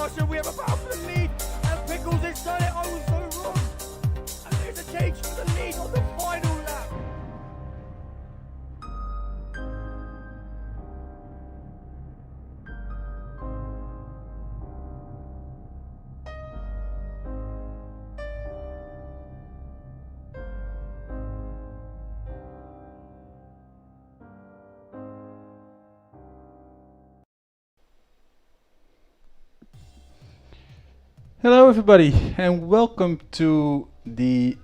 Russia, we have a battle for the lead, and Pickles has done it. I was so wrong. And there's a change for the lead on the final lap. Hello everybody and welcome to the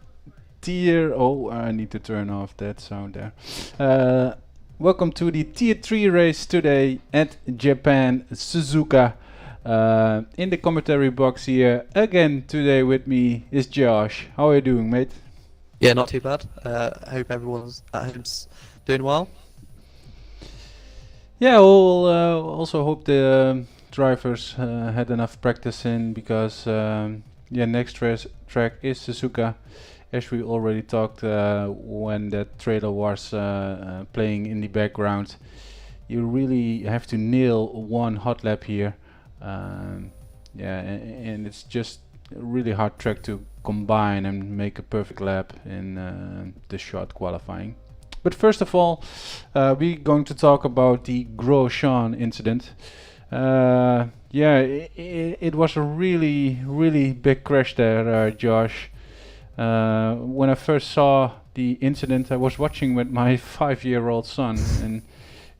tier... Oh, I need to turn off that sound there. Welcome to the tier 3 race today at Japan Suzuka. In the commentary box here again today with me is Josh. How are you doing, mate? Yeah, not too bad. I hope everyone's at home's doing well. Yeah, we'll also hope the drivers had enough practice in, because next track is Suzuka, as we already talked when that trailer was playing in the background. You really have to nail one hot lap here. And it's just a really hard track to combine and make a perfect lap in the short qualifying. But first of all, we're going to talk about the Grosjean incident. It was a really big crash there, Josh. When I first saw the incident, I was watching with my 5-year-old son, and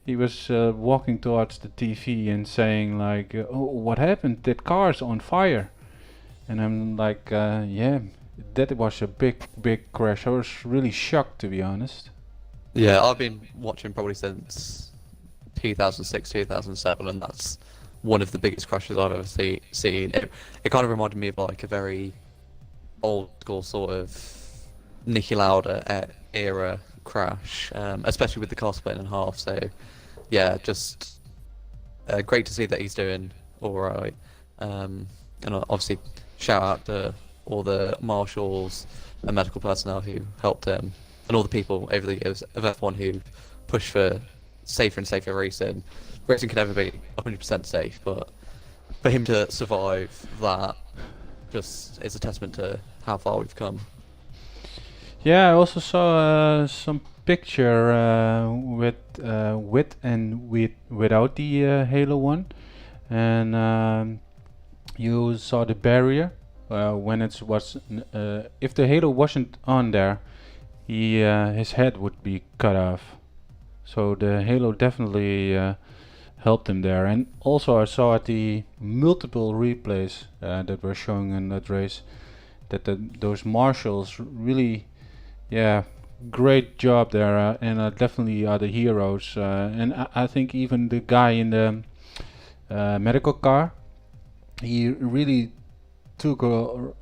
he was walking towards the TV and saying like, "Oh, what happened? That car's on fire." And I'm like, that was a big crash. I was really shocked, to be honest. Yeah, I've been watching probably since 2006, 2007, and that's one of the biggest crashes I've ever seen. It kind of reminded me of like a very old school sort of Niki Lauda era crash, especially with the car split in half. So yeah, just great to see that he's doing all right. And obviously shout out to all the marshals and medical personnel who helped him, and all the people over the years of F1 who push for safer and safer racing. Racing can never be 100% safe, but for him to survive that just is a testament to how far we've come. Yeah, I also saw some picture with and without the Halo one, and you saw the barrier when it was. If the Halo wasn't on there, his head would be cut off. So the Halo definitely helped him there. And also I saw at the multiple replays that were showing in that race that those marshals really, great job there, and definitely are the heroes. And I think even the guy in the medical car, he really took a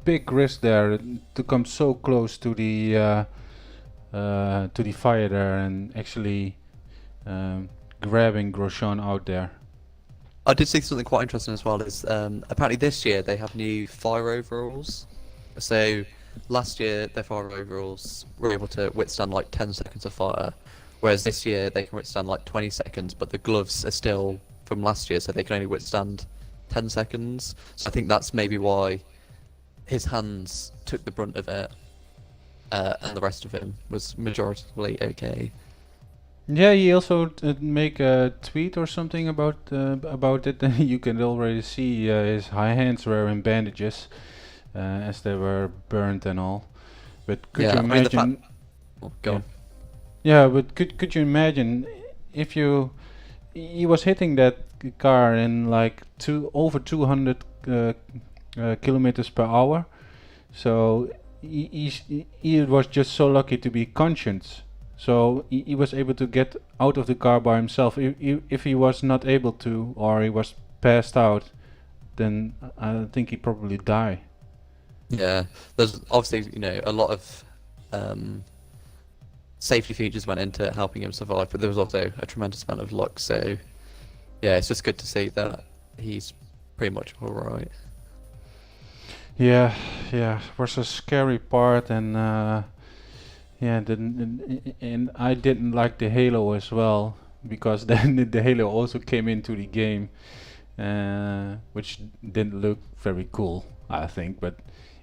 big risk there to come so close to the fire there, and actually grabbing Grosjean out there. I did see something quite interesting as well. Is apparently this year they have new fire overalls. So last year their fire overalls were able to withstand like 10 seconds of fire, whereas this year they can withstand like 20 seconds, but the gloves are still from last year, so they can only withstand 10 seconds. So I think that's maybe why his hands took the brunt of it, and the rest of him was majoritarily okay. Yeah, he also make a tweet or something about it. You can already see his hands were in bandages, as they were burnt and all. But could you imagine? Go on. Yeah, but could you imagine if he was hitting that car in like over 200 kilometers per hour, so he was just so lucky to be conscious. So he was able to get out of the car by himself. If he was not able to, or he was passed out, then I think he'd probably die. Yeah, there's obviously a lot of safety features went into helping him survive, but there was also a tremendous amount of luck. So yeah, it's just good to see that he's pretty much all right. Yeah, it was a scary part, and and I didn't like the Halo as well, because then the Halo also came into the game, which didn't look very cool, I think. But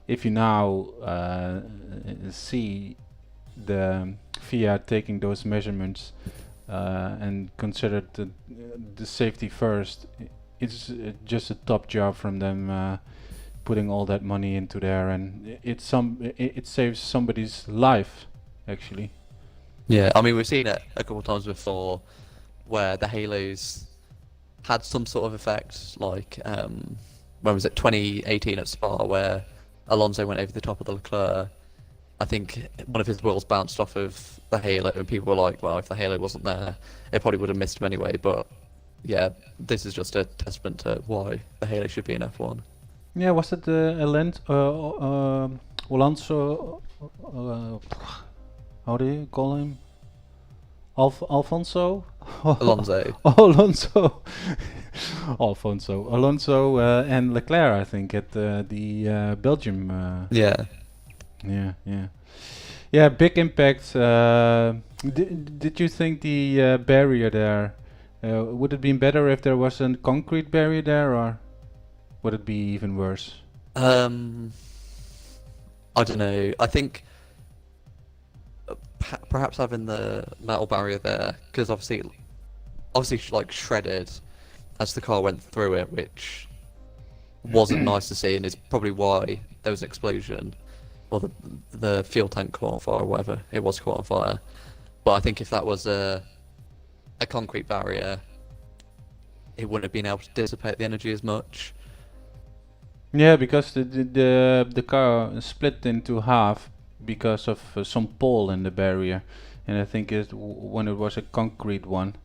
if you now see the FIA taking those measurements and consider the safety first, it's just a top job from them. Putting all that money into there, and it saves somebody's life, actually. Yeah, I mean, we've seen it a couple of times before where the halos had some sort of effect, like when was it, 2018 at Spa, where Alonso went over the top of the Leclerc. I think one of his wheels bounced off of the halo, and people were like, well, if the halo wasn't there, it probably would have missed him anyway. But yeah, this is just a testament to why the halo should be in F1. Yeah, was it Alonso? How do you call him? Alfonso? Alonso. Alonso. Alonso and Leclerc, I think, at the Belgium. Yeah. Yeah, big impact. Did you think the barrier there, would it been better if there was a concrete barrier there, or would it be even worse? I don't know. I think perhaps having the metal barrier there, because obviously like shredded as the car went through it, which wasn't nice to see, and is probably why there was an explosion, or the fuel tank caught on fire, or whatever it was caught on fire. But I think if that was a concrete barrier, it wouldn't have been able to dissipate the energy as much. Yeah, because the car split into half because of some pole in the barrier, and I think when it was a concrete one.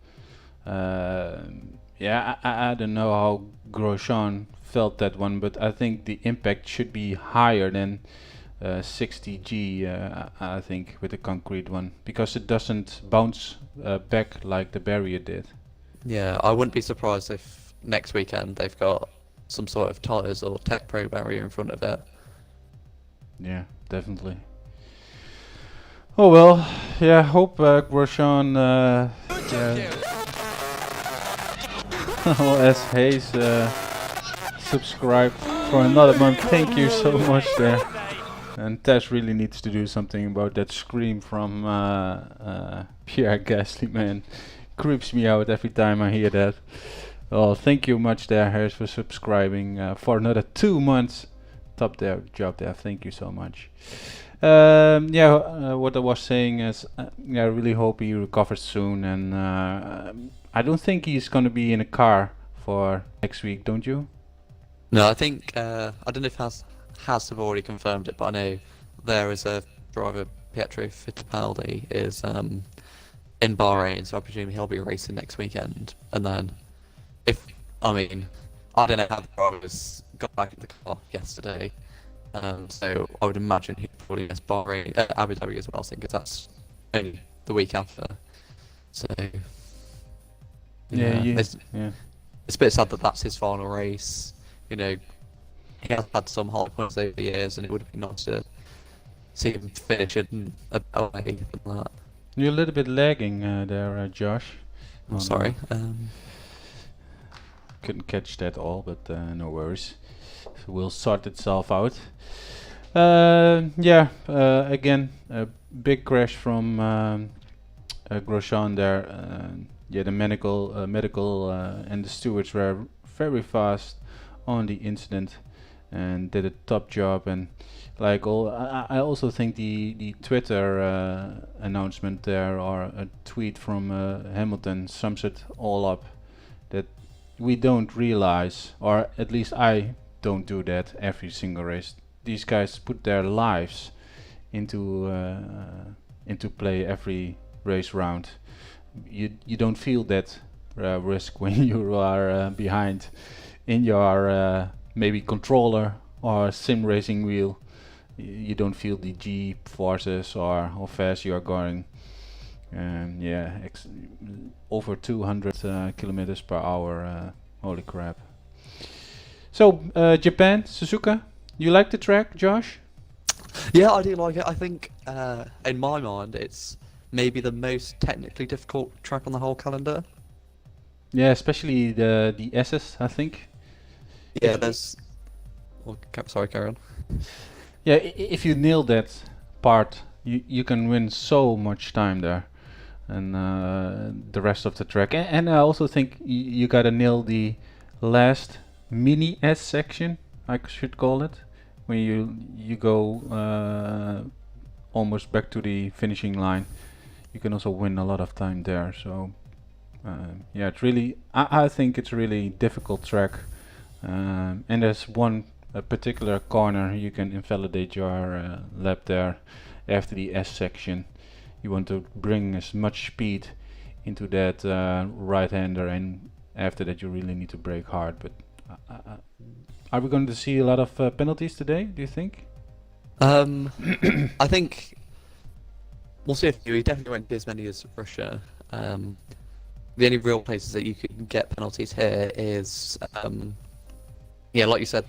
Yeah, I don't know how Grosjean felt that one, but I think the impact should be higher than 60 G. I think with the concrete one, because it doesn't bounce back like the barrier did. Yeah, I wouldn't be surprised if next weekend they've got some sort of tyres or Tech Pro barrier in front of it. Yeah, definitely. Oh well, yeah, hope Grosjean as Hayes subscribed for another month. Thank you so much there. And Tess really needs to do something about that scream from Pierre Gasly, man. Creeps me out every time I hear that. Well, thank you much there, Harris, for subscribing for another 2 months. Top there, job there. Thank you so much. What I was saying is, I really hope he recovers soon, and I don't think he's gonna be in a car for next week, don't you? No, I think I don't know if Has have already confirmed it, but I know there is a driver, Pietro Fittipaldi, is in Bahrain, so I presume he'll be racing next weekend. And then, I don't know how the drivers got back in the car yesterday, so I would imagine he'd probably miss Bahrain, Abu Dhabi as well, because that's only the week after. So it's a bit sad that that's his final race. You know, he has had some hot points over the years, and it would have been nice to see him finish it in a better way than that. You're a little bit lagging there, Josh. I'm sorry. Couldn't catch that all, but no worries. So we'll sort itself out. Again, a big crash from Grosjean there. The medical and the stewards were very fast on the incident and did a top job. And like I also think the Twitter announcement there, or a tweet from Hamilton, sums it all up. That we don't realize, or at least I don't do that every single race. These guys put their lives into play every race round. You don't feel that risk when you are behind in your maybe controller or sim racing wheel. You don't feel the G forces or how fast you are going. And over 200 kilometers per hour. Holy crap. So Japan, Suzuka, you like the track, Josh? Yeah, I do like it. I think in my mind it's maybe the most technically difficult track on the whole calendar. Yeah, especially the S's, I think. Yeah, If- there's. Well, sorry, carry on. Yeah, if you nail that part, you can win so much time there, and the rest of the track. And I also think you gotta nail the last mini S section, I should call it, when you go almost back to the finishing line. You can also win a lot of time there. So yeah, it's really I think it's a really difficult track, and there's one a particular corner you can invalidate your lap there after the S section. You want to bring as much speed into that right-hander, and after that you really need to brake hard. But are we going to see a lot of penalties today, do you think? I think we'll see if we definitely won't be as many as Russia. The only real places that you can get penalties here is, yeah, like you said,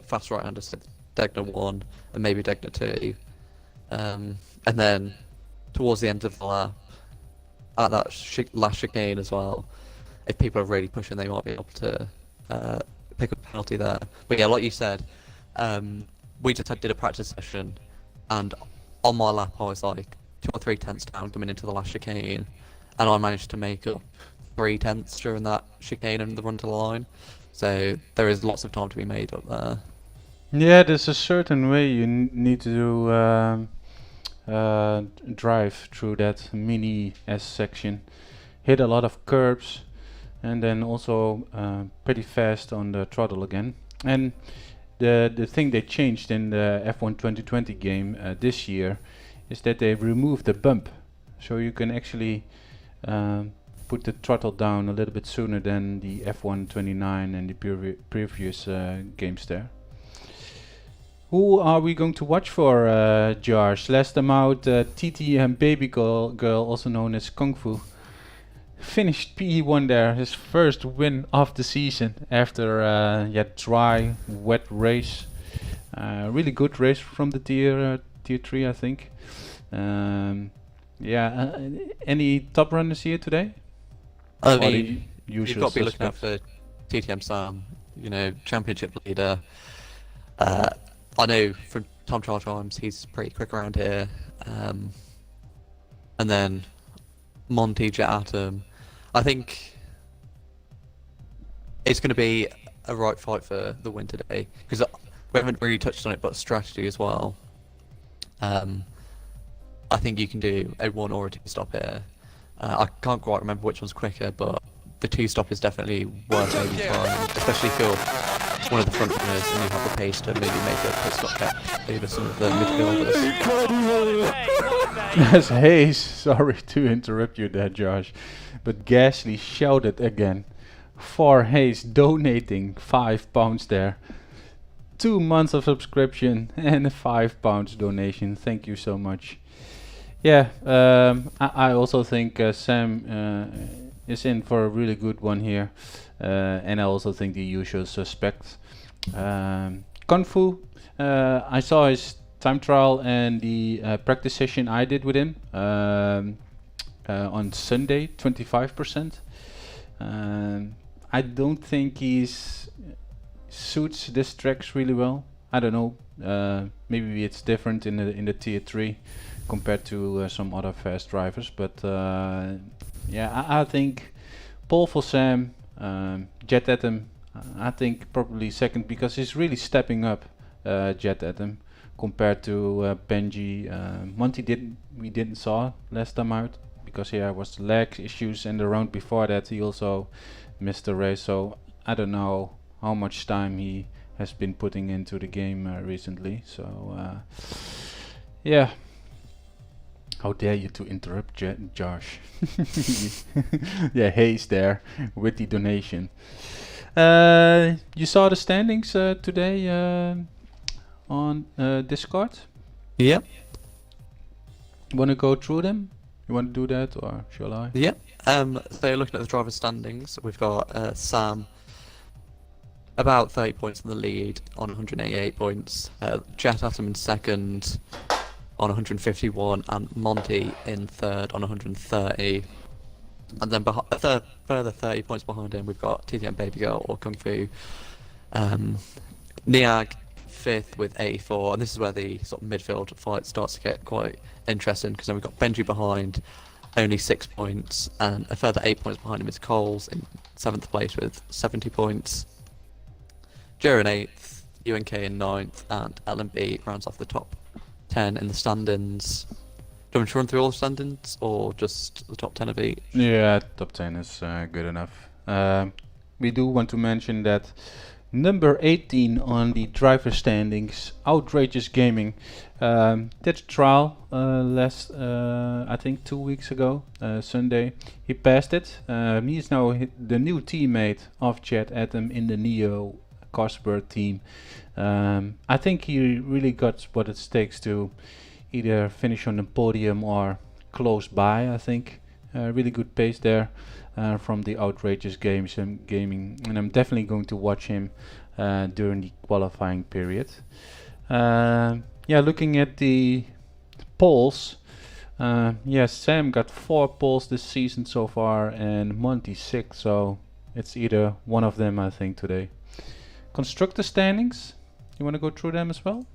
fast right-hander, so Degner 1 and maybe Degner 2. And then towards the end of the lap, at that last chicane as well, if people are really pushing, they might be able to pick up a penalty there. But yeah, like you said, we just did a practice session, and on my lap I was like 2 or 3 tenths down coming into the last chicane, and I managed to make up 3 tenths during that chicane and the run to the line. So there is lots of time to be made up there. Yeah, there's a certain way you need to drive through that mini S section, hit a lot of curbs, and then also pretty fast on the throttle again. And the thing they changed in the F1 2020 game this year is that they removed the bump, so you can actually put the throttle down a little bit sooner than the F1 29 and the previous games there. Who are we going to watch for, Josh? Last time out, TT and Baby Girl, also known as Kung Fu, finished P1 there, his first win of the season after dry, wet race. Really good race from the tier 3, I think. Any top runners here today? I Or the mean, you've usual got to be looking out suspects? for TTM Sam, championship leader. I know from time trial times he's pretty quick around here. And then Monty, Jet Atom. I think it's going to be a right fight for the win today, because we haven't really touched on it, but strategy as well. I think you can do a 1 or a 2 stop here. I can't quite remember which one's quicker, but the 2 stop is definitely worth maybe trying, especially if you're one of the front runners and you have the pace to maybe make a pit stop gap over some of the midfielders. That's Hayes. Sorry to interrupt you there, Josh, but Gasly shouted again for Hayes donating £5 there. 2 months of subscription and a £5 donation. Thank you so much. Yeah, I also think Sam is in for a really good one here, and I also think the usual suspects. Kung Fu, I saw his time trial and the practice session I did with him on Sunday, 25%. I don't think he's suits this tracks really well. I don't know. Maybe it's different in the tier 3 compared to some other fast drivers, but I think Paul for Sam, Jet Atom, I think probably second, because he's really stepping up, Jet Atom, compared to Benji. Monty we didn't saw last time out because he was leg issues, and the round before that he also missed the race. So I don't know how much time he has been putting into the game recently. So yeah. How dare you to interrupt Josh? Yeah, Hayes there with the donation. You saw the standings today on Discord? Yep. You want to go through them? You want to do that, or shall I? Yep. So looking at the driver standings, we've got Sam about 30 points in the lead on 188 points. Jet Atom in second on 151, and Monty in third on 130. And then further 30 points behind him, we've got TTM Baby Girl or Kung Fu. Niag fifth with 84, and this is where the sort of midfield fight starts to get quite interesting, because then we've got Benji behind, only 6 points, and a further 8 points behind him is Coles in 7th place with 70 points. Joe in 8th, UNK in 9th, and LMB rounds off the top 10 in the standings. Do you want me to run through all the standings, or just the top 10 of each? Yeah, top 10 is good enough. We do want to mention that number 18 on the driver standings, Outrageous Gaming, did a trial I think 2 weeks ago, Sunday. He passed it. He is now the new teammate of Chad Atom in the Neo Cosworth team. I think he really got what it takes to either finish on the podium or close by. I think really good pace there from the Outrageous Games and Gaming, and I'm definitely going to watch him during the qualifying period. Yeah, looking at the polls, yeah, Sam got 4 polls this season so far, and Monty 6, so it's either one of them, I think, today. Constructor standings, you want to go through them as well?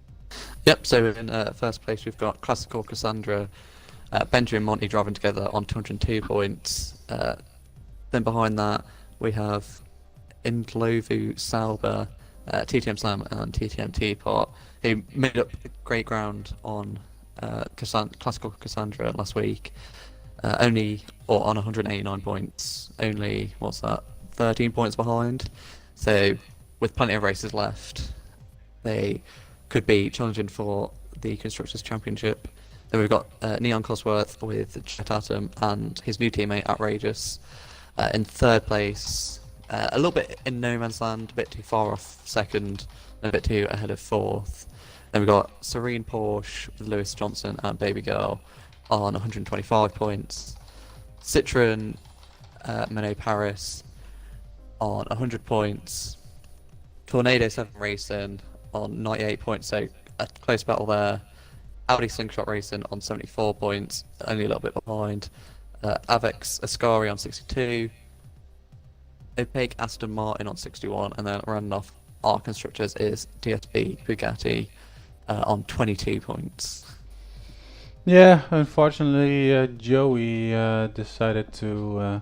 Yep, so in first place we've got Classical Cassandra, Benji and Monty driving together on 202 points. Then behind that we have Indlovu Sauber, TTM Slam and TTM Teapot, who made up great ground on Classical Cassandra last week. On 189 points, only, 13 points behind. So with plenty of races left, they could be challenging for the Constructors' Championship. Then we've got Neon Cosworth with Jet Atom and his new teammate Outrageous in third place. A little bit in no man's land, a bit too far off second, and a bit too ahead of fourth. Then we've got Serene Porsche with Lewis Johnson and Baby Girl on 125 points. Citroen Monet Paris on 100 points. Tornado 7 Racing on 98 points, so a close battle there. Audi Slingshot Racing on 74 points, only a little bit behind. Avex Ascari on 62. Opaque Aston Martin on 61, and then rounding off our constructors is DSB Bugatti on 22 points. Yeah, unfortunately Joey decided to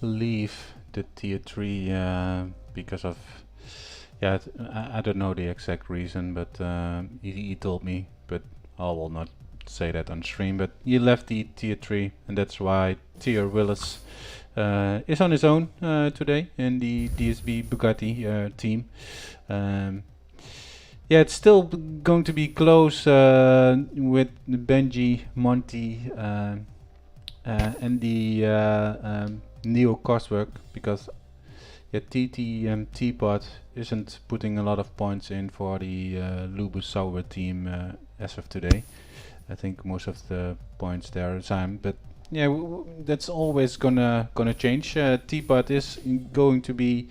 leave the tier 3 because of, yeah, I don't know the exact reason, but he told me, but I will not say that on stream. But he left the tier 3, and that's why Tier Willis is on his own today in the DSB Bugatti team. Yeah, it's still going to be close with Benji, Monty, and the Neo Coswork, because TTM Teapot isn't putting a lot of points in for the Lubus Sauber team as of today. I think most of the points there are Sam, but yeah, that's always gonna change. Teapot is going to be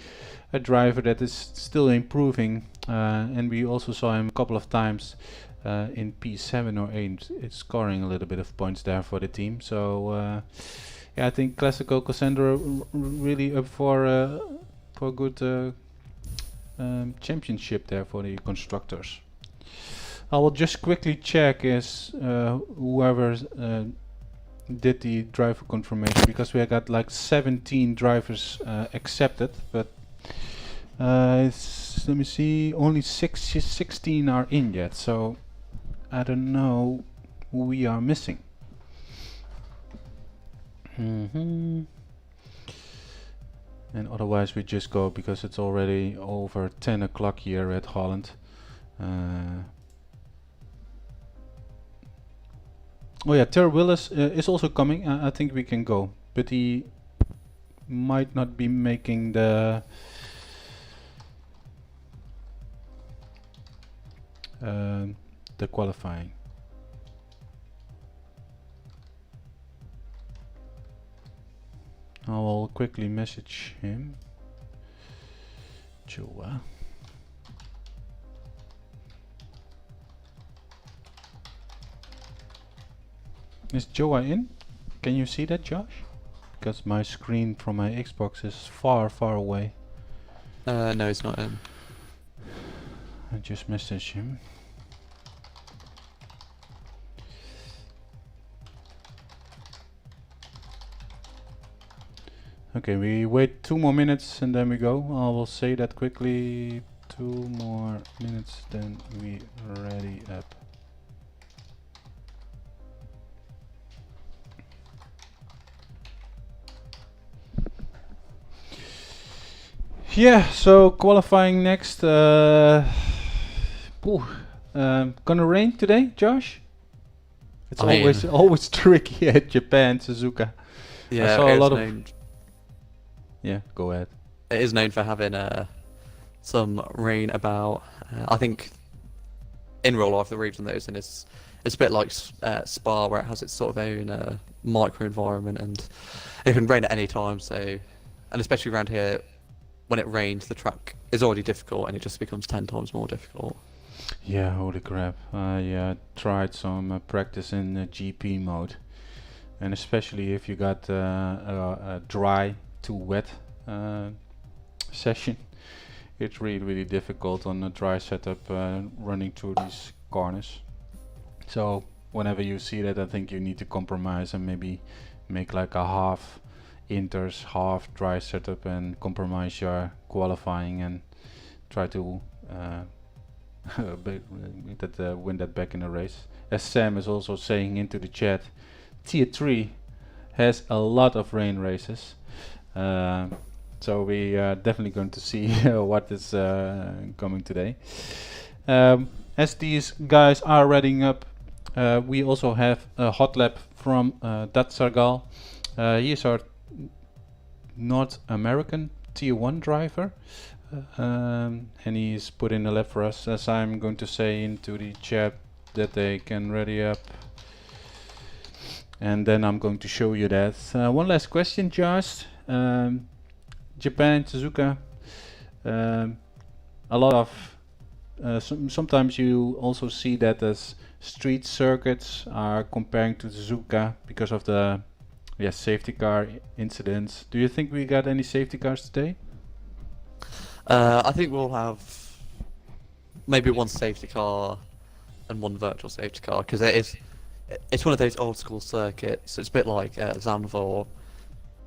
a driver that is still improving, and we also saw him a couple of times in P7 or 8. It's scoring a little bit of points there for the team. So yeah, I think Classical Cassandra really up for a good championship there for the constructors. I will just quickly check is whoever did the driver confirmation, because we got like 17 drivers accepted, but let me see, only 16 are in yet, so I don't know who we are missing. And otherwise we just go, because it's already over 10 o'clock here at Holland. Oh yeah, Ter Willis is also coming. I think we can go, but he might not be making the qualifying. I will quickly message him. Joa. Is Joa in? Can you see that, Josh? because my screen from my Xbox is far, far away. No, he's not in. I just messaged him. Okay, we wait 2 more minutes and then we go. I will say that quickly. 2 more minutes, then we ready up. Yeah, so qualifying next. Gonna rain today, Josh? It's I mean- always tricky at Japan, Suzuka. Yeah, saw a it is lot of- known, Yeah, go ahead. it is known for having some rain about. I think in real life the region that it's in is it's a bit like Spa, where it has its sort of own micro environment, and it can rain at any time. So, and especially around here, when it rains, the track is already difficult, and it just becomes 10 times more difficult. Yeah, holy crap. I tried some practice in GP mode. And especially if you got a dry to wet session. It's really, really difficult on a dry setup running through these corners. So whenever you see that, I think you need to compromise and maybe make like a half inters, half dry setup, and compromise your qualifying and try to win that back in the race. As Sam is also saying into the chat, Tier 3 has a lot of rain races. So we are definitely going to see what is coming today. As these guys are readying up, we also have a hot lap from Datsargal. He is our North American Tier 1 driver. And he's put in a lap for us, as I'm going to say into the chat that they can ready up. And then I'm going to show you that. One last question, Josh. Japan, Suzuka. A lot of sometimes you also see that as street circuits are comparing to Suzuka because of the safety car incidents. Do you think we got any safety cars today? I think we'll have maybe one safety car and one virtual safety car, because it's one of those old school circuits. It's a bit like Zandvoort.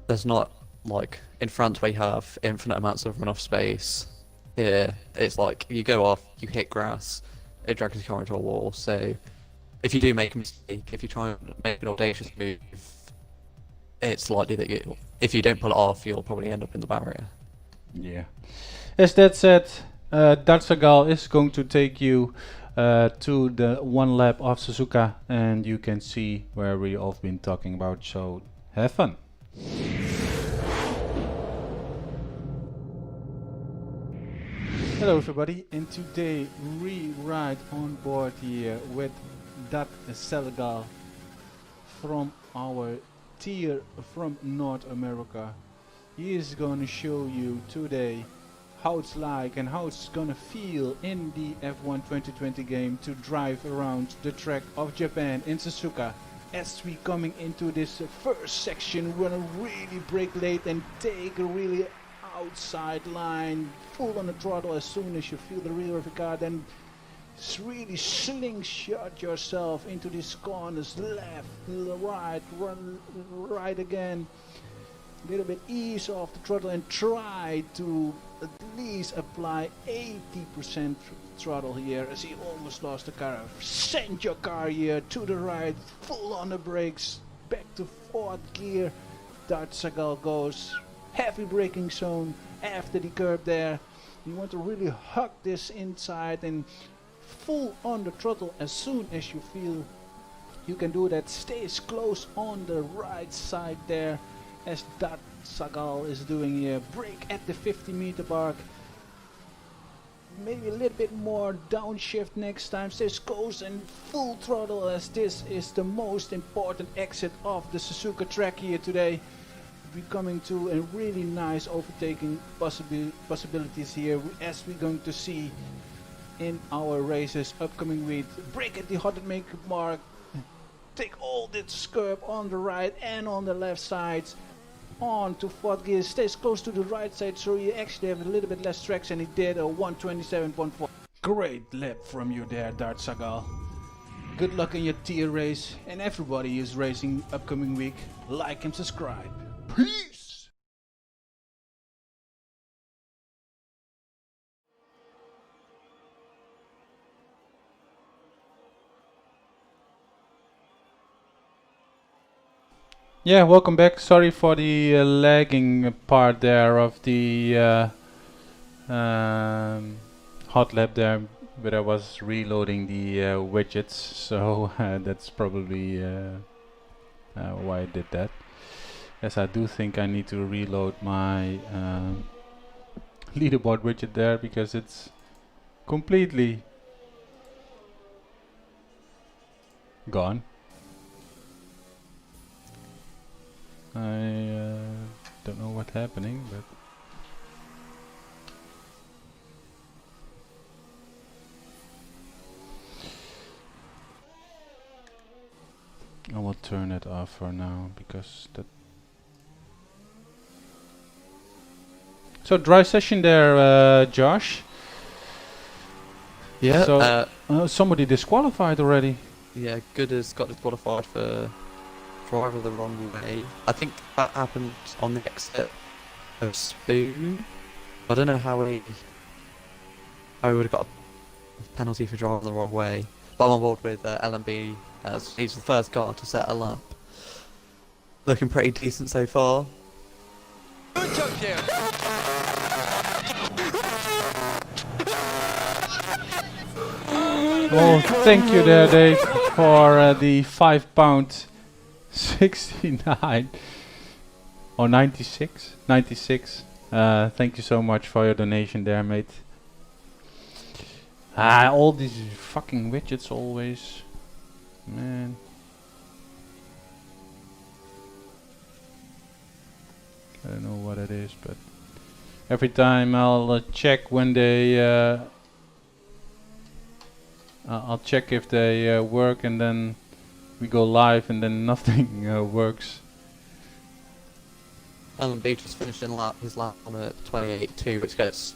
There's not like in France where you have infinite amounts of runoff space. Here it's like you go off, you hit grass, it drags your car into a wall. So if you do make a mistake, if you try and make an audacious move, it's likely that if you don't pull it off, you'll probably end up in the barrier. Yeah. As that said, Dartsagal is going to take you to the one lap of Suzuka, and you can see where we all been talking about. So have fun. Hello everybody, and today we ride on board here with Dartsagal from our tier from North America. He is going to show you today how it's like and how it's gonna feel in the F1 2020 game to drive around the track of Japan in Suzuka. As we coming into this first section, we're gonna really brake late and take a really outside line, full on the throttle as soon as you feel the rear of the car, then really slingshot yourself into these corners, left, right, run right again. A little bit ease off the throttle and try to at least apply 80% throttle here, as he almost lost the car. Send your car here to the right, full on the brakes, back to 4th gear. Dartsagal goes heavy braking zone after the curb there. You want to really hug this inside and full on the throttle as soon as you feel you can do that. Stays close on the right side there, as Dartsagal is doing here. Brake at the 50-meter mark. Maybe a little bit more downshift next time. Stays close and full throttle, as this is the most important exit of the Suzuka track here today. We're coming to a really nice overtaking possibilities here, as we're going to see in our races upcoming week. Brake at the 100-meter mark. Take all this curb on the right and on the left sides. on to fourth gear, stays close to the right side, so you actually have a little bit less traction. He did a 127.4. Great lap from you there, Dart Sagal. Good luck in your tier race, and everybody is racing upcoming week. Like and subscribe. Peace! Yeah, welcome back. Sorry for the lagging part there of the hot lap there, but I was reloading the widgets, so that's probably why I did that. Yes, I do think I need to reload my leaderboard widget there because it's completely gone. I don't know what's happening, but I will turn it off for now because that. So dry session there, Josh. Yeah. So somebody disqualified already. Yeah, Good has got disqualified for driver the wrong way. I think that happened on the exit of Spoon. I don't know how he would have got a penalty for driving the wrong way. But I'm on board with LMB as he's the first car to set a lap. Looking pretty decent so far. Good job, Jim. Oh, thank you there, Dave, for the £5 69 or 96. Thank you so much for your donation there, mate. All these fucking widgets always, man. I don't know what it is, but every time I'll check when they. I'll check if they work, and then we go live, and then nothing works. LMB just finished in his lap on a 28.2, which gets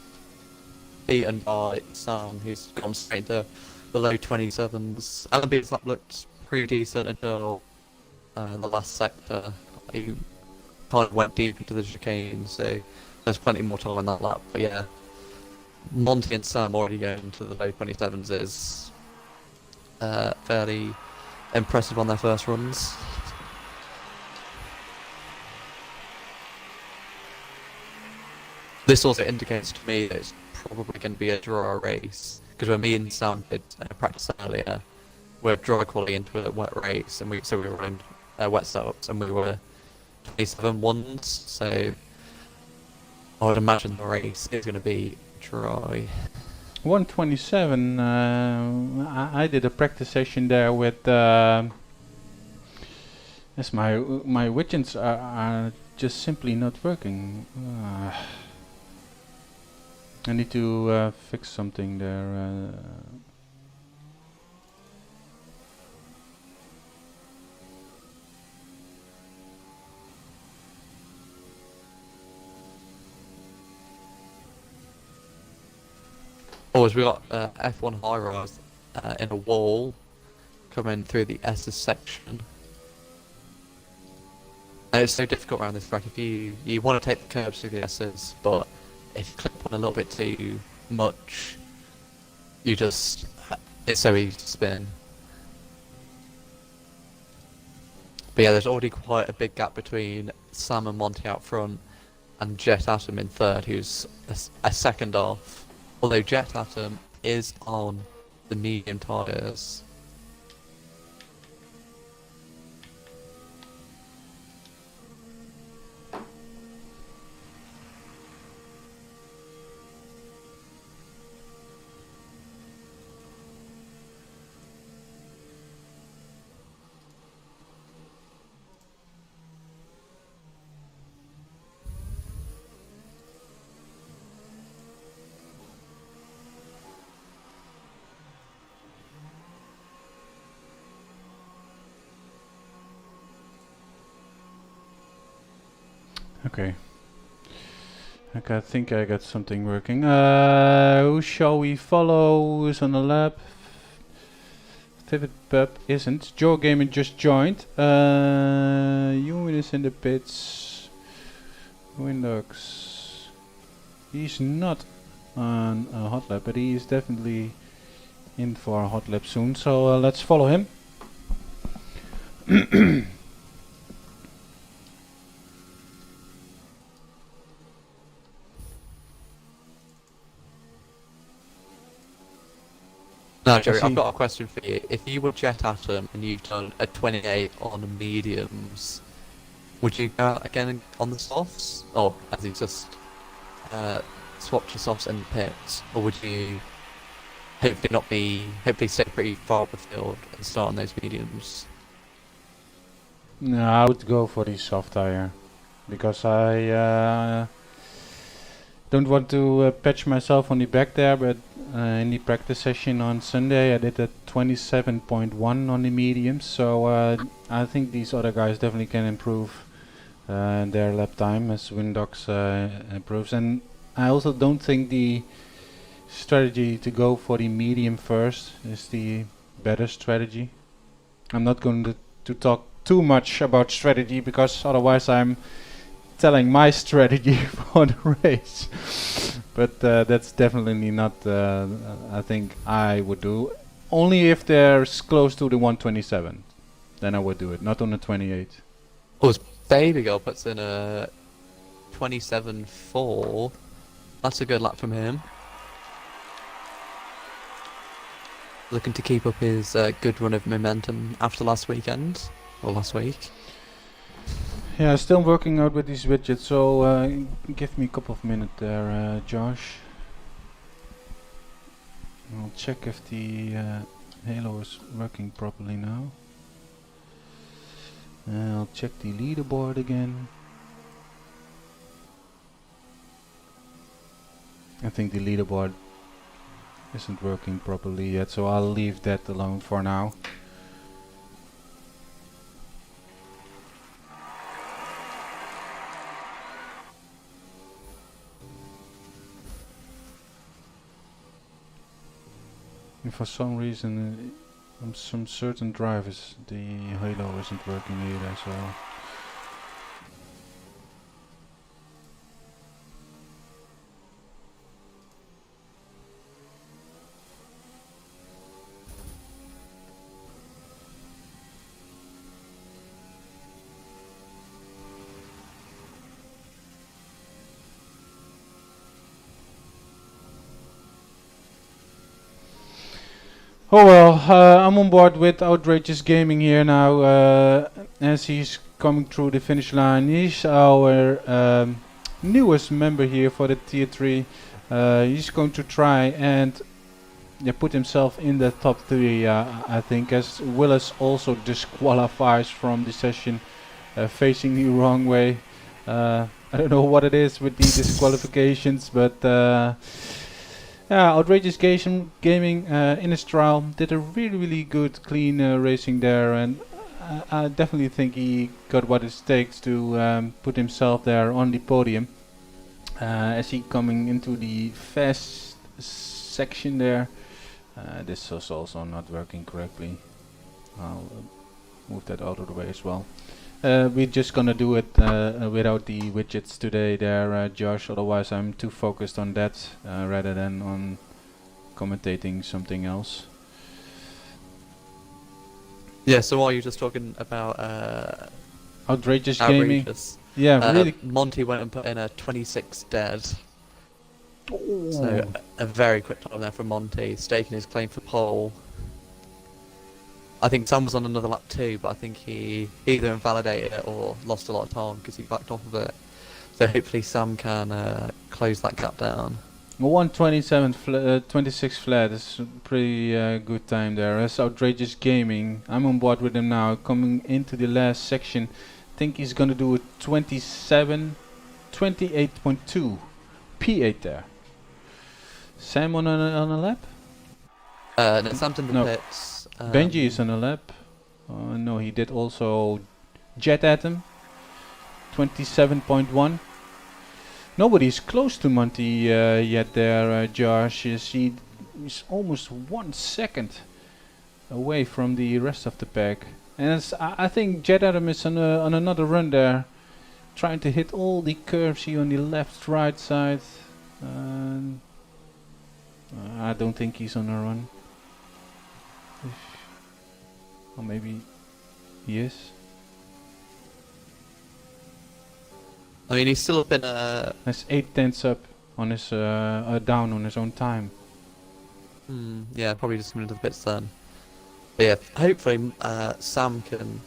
beaten by Sam, who's gone straight into the low 27s. LMB's lap looked pretty decent until the last sector. He kind of went deep into the chicane, so there's plenty more time on that lap. But yeah, Monty and Sam already going into the low 27s is fairly impressive on their first runs. This also indicates to me that it's probably going to be a draw race, because when me and Sam did practice earlier, we were dry quality into a wet race, and we were running wet setups, and we were 27-1s, so I would imagine the race is going to be dry. 127. I did a practice session there with. Yes, my widgets are just simply not working. I need to fix something there. Oh, as we got F1 high rise in a wall coming through the S's section. And it's so difficult around this track. If you want to take the curbs through the S's, but if you clip on a little bit too much, you just it's so easy to spin. But yeah, there's already quite a big gap between Sam and Monty out front, and Jet Atom in third, who's a second off. Although Jet Atom is on the medium tyres. Okay. Okay, I think I got something working. Who shall we follow? Who's on the lab? Vivid Pub isn't. Joe Gamer just joined. Ewan is in the pits. Windows. He's not on a hot lab, but he is definitely in for a hot lab soon. So let's follow him. Now, Jerry, see. I've got a question for you. If you were Jet Atom and you've done a 28 on mediums, would you go out again on the softs? Or as you just swapped your softs in the pits? Or would you hopefully stay pretty far up the field and start on those mediums? No, I would go for the soft tire. Because I don't want to patch myself on the back there, but in the practice session on Sunday I did a 27.1 on the mediums, so I think these other guys definitely can improve their lap time as Windox improves. And I also don't think the strategy to go for the medium first is the better strategy. I'm not going to talk too much about strategy, because otherwise I'm telling my strategy for the race. But that's definitely not I think I would do. Only if they're close to the 127, then I would do it, not on the 28. Oh, as Baby Girl puts in a 27.4. That's a good lap from him. Looking to keep up his good run of momentum after last weekend, or last week. Yeah, still working out with these widgets, so give me a couple of minutes there, Josh. I'll check if the halo is working properly now. I'll check the leaderboard again. I think the leaderboard isn't working properly yet, so I'll leave that alone for now. And for some reason, on some certain drivers, the halo isn't working either, so... Oh well, I'm on board with Outrageous Gaming here now, as he's coming through the finish line. He's our newest member here for the Tier 3. He's going to try and put himself in the top 3, I think, as Willis also disqualifies from the session, facing the wrong way. I don't know what it is with the disqualifications, but... yeah, Outrageous Gaming in his trial did a really good clean racing there, and I definitely think he got what it takes to put himself there on the podium. As he coming into the fast section there, this was also not working correctly. I'll move that out of the way as well. We're just gonna do it without the widgets today there, Josh, otherwise I'm too focused on that rather than on commentating something else. Yeah, so while you're just talking about Outrageous Gaming. Yeah, really. Monty went and put in a 26 dead. So a very quick time there for Monty, staking his claim for pole. I think Sam was on another lap too, but I think he either invalidated it or lost a lot of time because he backed off of it. So hopefully Sam can close that gap down. 127 26 flat is a pretty good time there. That's Outrageous Gaming. I'm on board with him now, coming into the last section. Think he's gonna do a 28.2 P8 there. Sam on a lap? No, Sam's in the No. pits. Benji is on a lap. No, he did also Jet Atom. 27.1. Nobody's close to Monty yet there, Josh. He's almost 1 second away from the rest of the pack. And I think Jet Adam is on another run there, trying to hit all the curves here on the left, right side. I don't think he's on a run. Or maybe he is. I mean, he's still been That's 8/10 up on his down on his own time. yeah, probably just coming into the pits then. But yeah, hopefully Sam can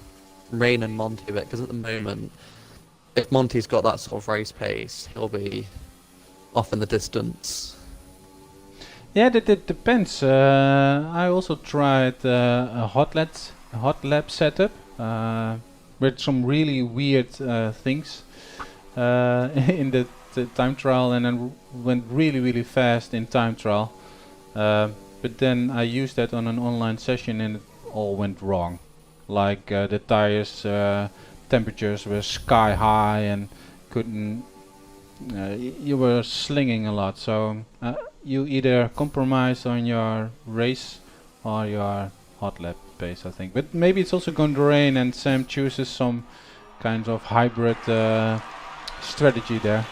rein in Monty a bit, because at the moment, if Monty's got that sort of race pace, he'll be off in the distance. Yeah, that depends. I also tried a hot lap setup with some really weird things in the time trial, and then went really fast in time trial. But then I used that on an online session and it all went wrong. Like the tires temperatures were sky high and couldn't. You were slinging a lot, so you either compromise on your race or your hot lap pace, I think. But maybe it's also going to rain and Sam chooses some kind of hybrid strategy there.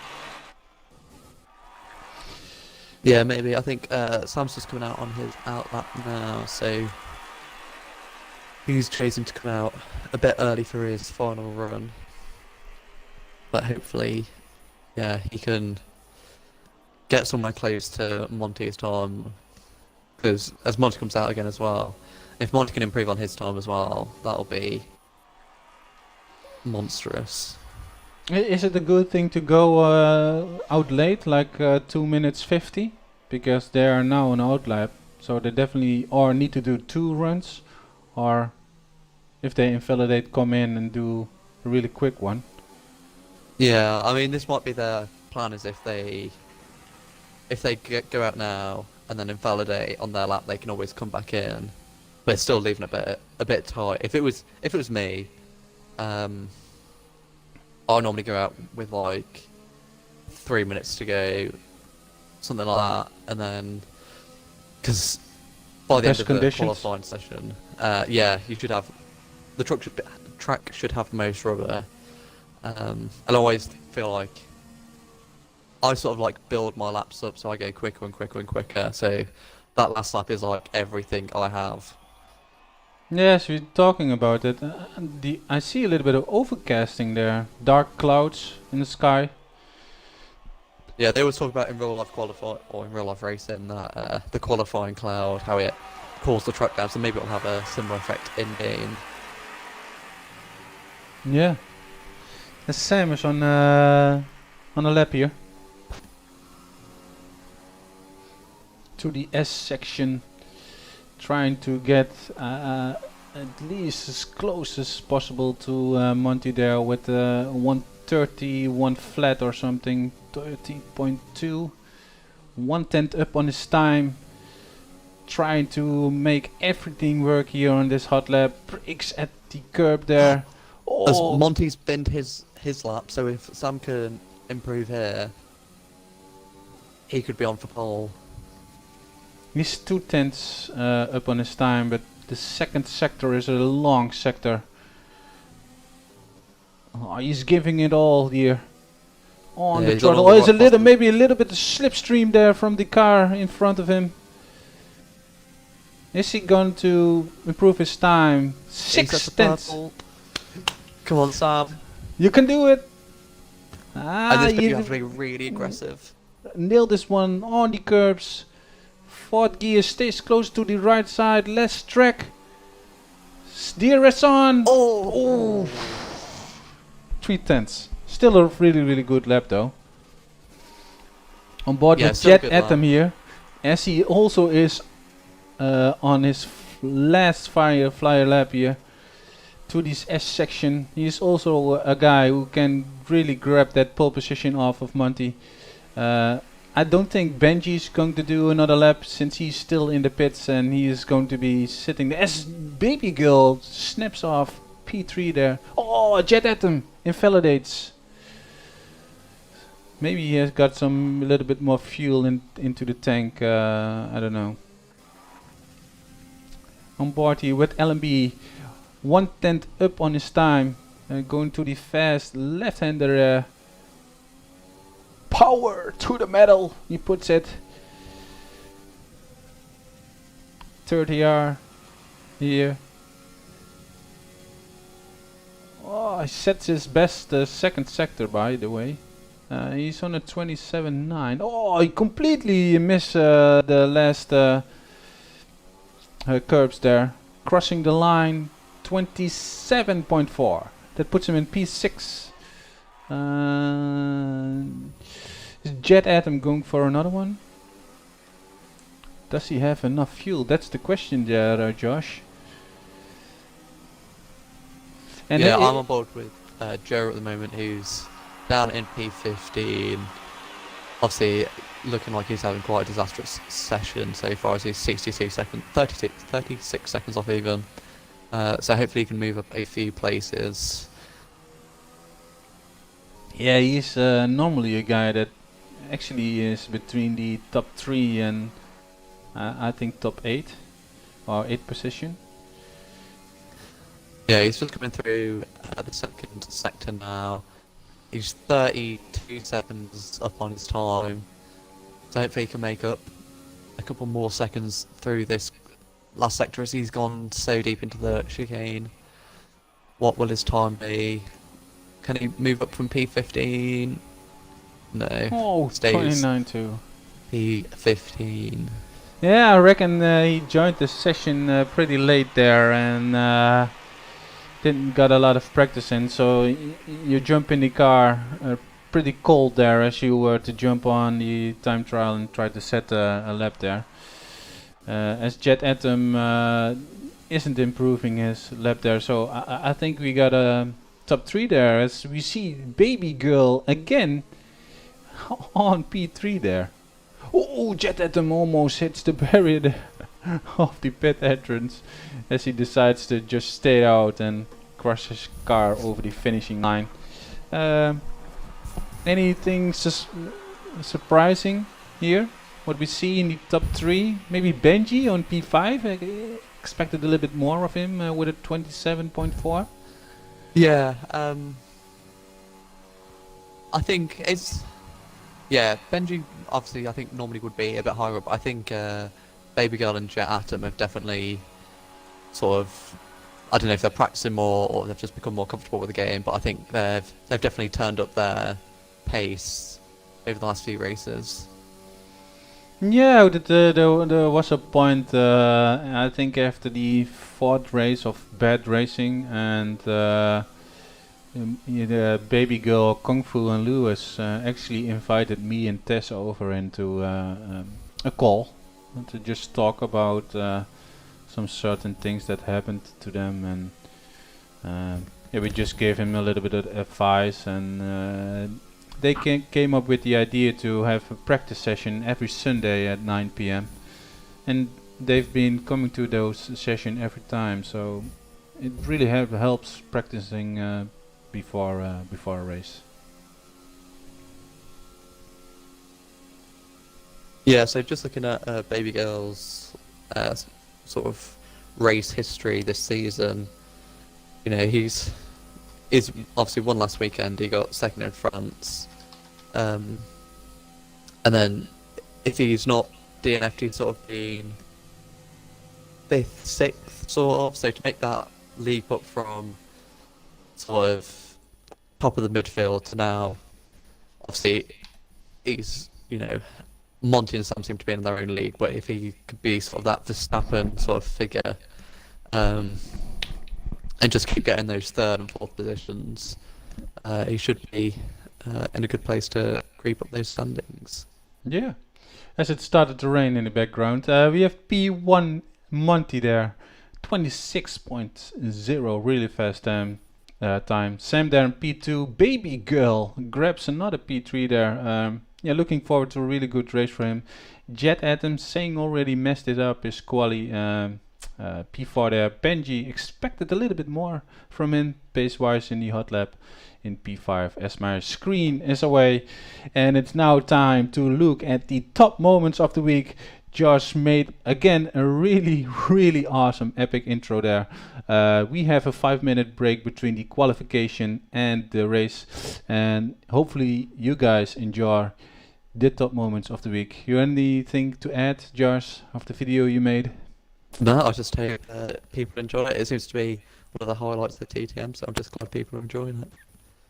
Yeah, maybe. I think Sam's just coming out on his out lap now, so he's choosing to come out a bit early for his final run. But hopefully, yeah, he can get somewhere close to Monty's time. Because as Monty comes out again as well, if Monty can improve on his time as well, that'll be monstrous. Is it a good thing to go out late, like 2 minutes 50? Because they are now on out lap, so they definitely or need to do 2 runs, or if they invalidate, come in and do a really quick one. Yeah, I mean, this might be their plan, is if they go out now and then invalidate on their lap, they can always come back in, but it's still leaving a bit tight. If it was me, I normally go out with like 3 minutes to go, something like that, and then because by the end of the qualifying session, yeah, you should have the track should have the most rubber. And I always feel like I sort of like build my laps up so I go quicker and quicker and quicker. So that last lap is like everything I have. Yes, we're talking about it. I see a little bit of overcasting there, dark clouds in the sky. Yeah, they always talk about in real life qualify or in real life racing that the qualifying cloud, how it cools the truck down. So maybe it'll have a similar effect in game. Yeah, the same as on a lap here. To the S section, trying to get at least as close as possible to Monty there with 130, 1 flat or something, 30.2, 1/10 up on his time. Trying to make everything work here on this hot lap. Brakes at the curb there. As Monty's binned his lap, so if Sam can improve here, he could be on for pole. He's 2/10 up on his time, but the second sector is a long sector. Oh, he's giving it all here on the throttle. Oh, there's maybe a little bit of slipstream there from the car in front of him. Is he going to improve his time? 6/10. Come on, Sam. You can do it. And this you have to be really aggressive. Nail this one on the curbs. Fourth gear stays close to the right side. Less track. DRS on. Oh. 3/10. Still a really good lap though. On board with Jet Atom here, as he also is on his last flyer lap here to this S section. He is also a guy who can really grab that pole position off of Monty. I don't think Benji's going to do another lap since he's still in the pits and he is going to be sitting there. As Baby Girl snaps off P3 there. Oh, Jet Atom invalidates. Maybe he has got some a little bit more fuel into the tank. I don't know. On board here with LMB, 1/10 up on his time, going to the fast left-hander. Power to the metal, he puts it. 30R here. Oh, he sets his best second sector, by the way. He's on a 27.9. Oh, he completely missed the last curbs there. Crossing the line, 27.4. That puts him in P6. Is Jet Atom going for another one? Does he have enough fuel? That's the question there, Josh. And yeah, I'm on board with Joe at the moment, who's down in P15. Obviously, looking like he's having quite a disastrous session so far, as he's 36 seconds off even. So hopefully he can move up a few places. Yeah, he's normally a guy that actually is between the top 3 and I think top 8 or 8 position. Yeah, he's just coming through the second sector now. He's 32 seconds up on his time. So hopefully he can make up a couple more seconds through this last sector, as he's gone so deep into the chicane. What will his time be? Can he move up from P15? No. Oh, stays 29.2. P15. Yeah, I reckon he joined the session pretty late there and didn't got a lot of practice in. So you jump in the car pretty cold there, as you were to jump on the time trial and try to set a lap there. As Jet Atom isn't improving his lap there, so I think we got a top 3 there, as we see Baby Girl again on P3 there. Oh, Jet Atom almost hits the barrier there of the pit entrance, as he decides to just stay out and crush his car over the finishing line. Anything surprising here? What we see in the top 3? Maybe Benji on P5. I expected a little bit more of him with a 27.4. Yeah, I think it's... Yeah, Benji obviously I think normally would be a bit higher up. I think Baby Girl and Jet Atom have definitely sort of... I don't know if they're practicing more or they've just become more comfortable with the game, but I think they've definitely turned up their pace over the last few races. Yeah, there was a point, I think after the 4th race of bad racing, and the Baby Girl, Kung Fu and Lewis actually invited me and Tess over into a call to just talk about some certain things that happened to them, and yeah, we just gave him a little bit of advice, and they came up with the idea to have a practice session every Sunday at 9 PM, and they've been coming to those sessions every time, so it really helps practicing before a race. Yeah, so just looking at Baby Girl's sort of race history this season, you know, he's obviously won last weekend. He got second in France, and then if he's not DNF'd, he's sort of been 5th, 6th, sort of. So to make that leap up from sort of top of the midfield to now, obviously he's, you know, Monty and Sam seem to be in their own league, but if he could be sort of that Verstappen sort of figure, and just keep getting those 3rd and 4th positions, he should be in a good place to creep up those standings. Yeah, as it started to rain in the background, we have P1 Monty there, 26.0, really fast time. Sam there in P2, Baby Girl grabs another P3 there. Yeah, looking forward to a really good race for him. Jet Atom saying already messed it up his quali. P4 there, Benji, expected a little bit more from him pace-wise in the hot lap in P5 as my screen is away. And it's now time to look at the top moments of the week. Josh made again a really awesome epic intro there. We have a 5-minute break between the qualification and the race, and hopefully you guys enjoy the top moments of the week. You anything to add, Josh, of the video you made? No, I just hope people enjoy it. It seems to be one of the highlights of the TTM, so I'm just glad people are enjoying it.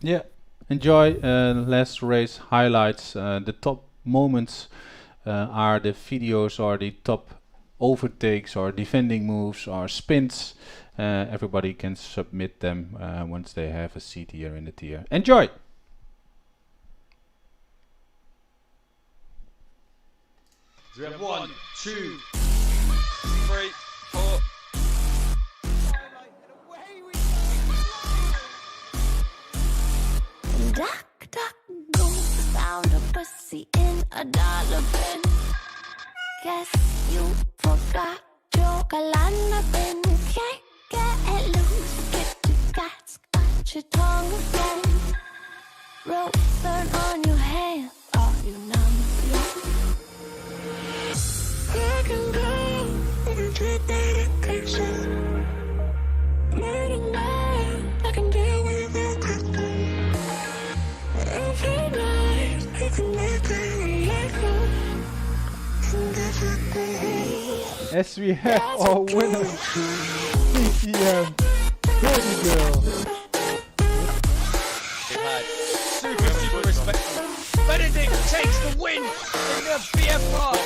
Yeah, enjoy. Last race highlights. The top moments are the videos or the top overtakes or defending moves or spins. Everybody can submit them once they have a seat here in the tier. Enjoy! We have 1, 2, 3, 4. Duck, duck, go, found a pussy in a dollar bin. Guess you forgot your Galana bin. Can't get loose, get your guts, got your tongue again. Rope burn on your hand, are you numb yet? I can go into dedication. Morning night, I can deal with everything. Every night, I can make it like and everything. As we have our winner, TTM, Baby Girl. We've had super, super respectful. Benedict takes the win in the BF part.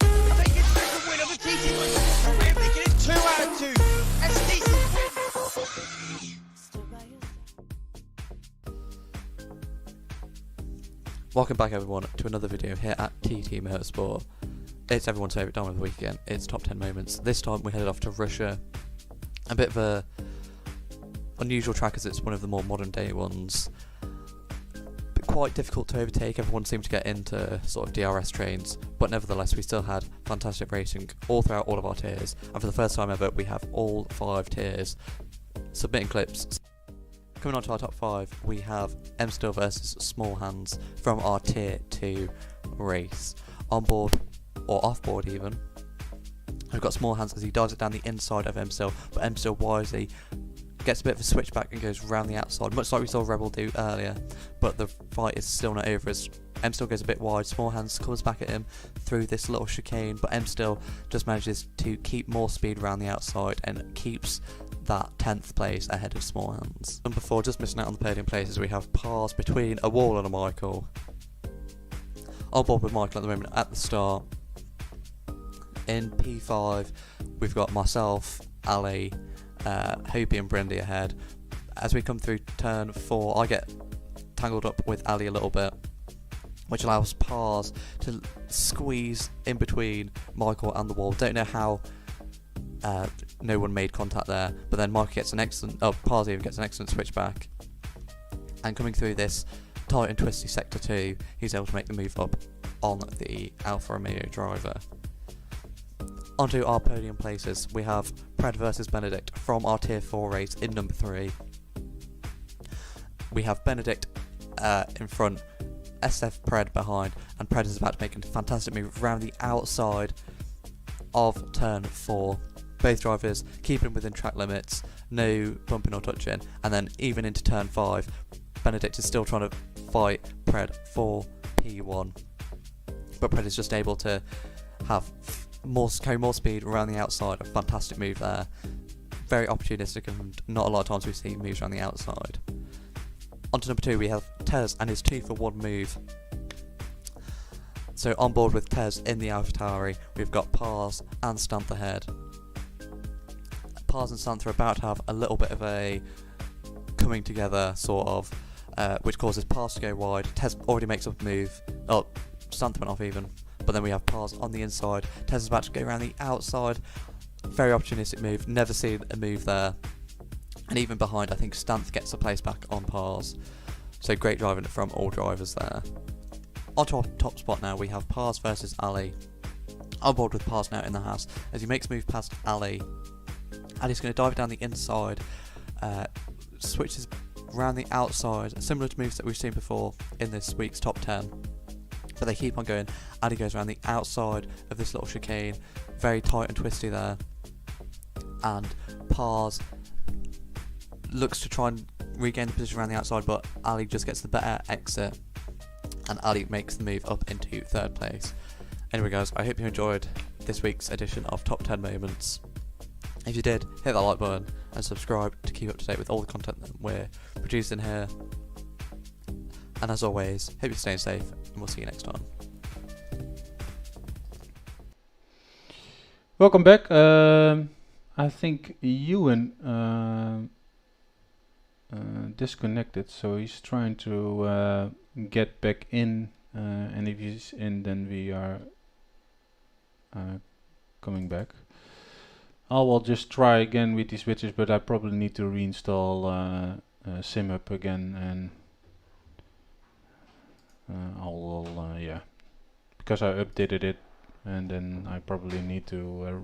I think it's the win of the TTM. We're making it 2 out of 2. That's decent. Welcome back everyone to another video here at TT Motorsport. It's everyone's favourite time of the week again. It's top 10 moments. This time we headed off to Russia. A bit of a unusual track as it's one of the more modern day ones. But quite difficult to overtake. Everyone seemed to get into sort of DRS trains, but nevertheless we still had fantastic racing all throughout all of our tiers. And for the first time ever we have all 5 tiers submitting clips. Coming on to our top 5, we have M Still versus Small Hands from our Tier 2 race. On board, or off board even, we've got Small Hands as he dives it down the inside of M Still, but M Still wisely gets a bit of a switchback and goes round the outside, much like we saw Rebel do earlier, but the fight is still not over as M Still goes a bit wide. Small Hands comes back at him through this little chicane, but M Still just manages to keep more speed around the outside and keeps that 10th place ahead of Small Hands. Number 4, just missing out on the podium places, we have Pars between a Wall and a Michael. On board with Michael at the moment at the start. In P5, we've got myself, Ali, Hobie and Brindy ahead. As we come through turn 4, I get tangled up with Ali a little bit, which allows Pars to squeeze in between Michael and the wall. Don't know how no one made contact there, but then Michael gets an excellent, Pars even gets an excellent switchback. And coming through this tight and twisty sector 2, he's able to make the move up on the Alfa Romeo driver. Onto our podium places, we have Pred versus Benedict from our Tier 4 race in number 3. We have Benedict in front, SF Pred behind, and Pred is about to make a fantastic move around the outside of turn 4. Both drivers keeping within track limits, no bumping or touching, and then even into turn 5, Benedict is still trying to fight Pred for P1. But Pred is just able to have carry more speed around the outside. A fantastic move there. Very opportunistic, and not a lot of times we see moves around the outside. On to number 2, we have Tez and his 2-for-1 move. So on board with Tez in the AlphaTauri, we've got Pars and Stant ahead. Pars and Stant are about to have a little bit of a coming together, sort of, which causes Pars to go wide. Tez already makes up a move. Oh, Stant went off even. But then we have Pars on the inside. Tez is about to go around the outside. Very opportunistic move. Never seen a move there. And even behind, I think Stant gets the place back on Pars. So great driving from all drivers there. Onto our top spot now, we have Pars versus Ali. on board with Pars now in the house. As he makes a move past Ali, Ali's going to dive down the inside, switches around the outside, similar to moves that we've seen before in this week's top 10. But they keep on going. Ali goes around the outside of this little chicane, very tight and twisty there. And Pars looks to try and regain the position around the outside, but Ali just gets the better exit, and Ali makes the move up into 3rd place. Anyway guys, I hope you enjoyed this week's edition of Top 10 Moments. If you did, hit that like button and subscribe to keep up to date with all the content that we're producing here. And as always, hope you're staying safe, and we'll see you next time. Welcome back. I think Ewan disconnected, so he's trying to get back in, and if he's in, then we are coming back. I will just try again with these switches, but I probably need to reinstall Signup again, and yeah, because I updated it, and then I probably need to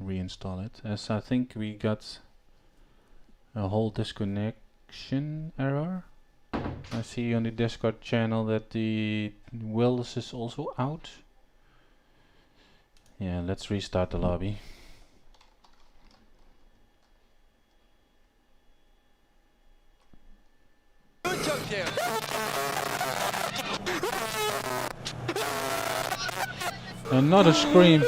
reinstall it, as I think we got a whole disconnection error. I see on the Discord channel that the Willis is also out. Yeah, let's restart the lobby. Good job, Jim. Another scream.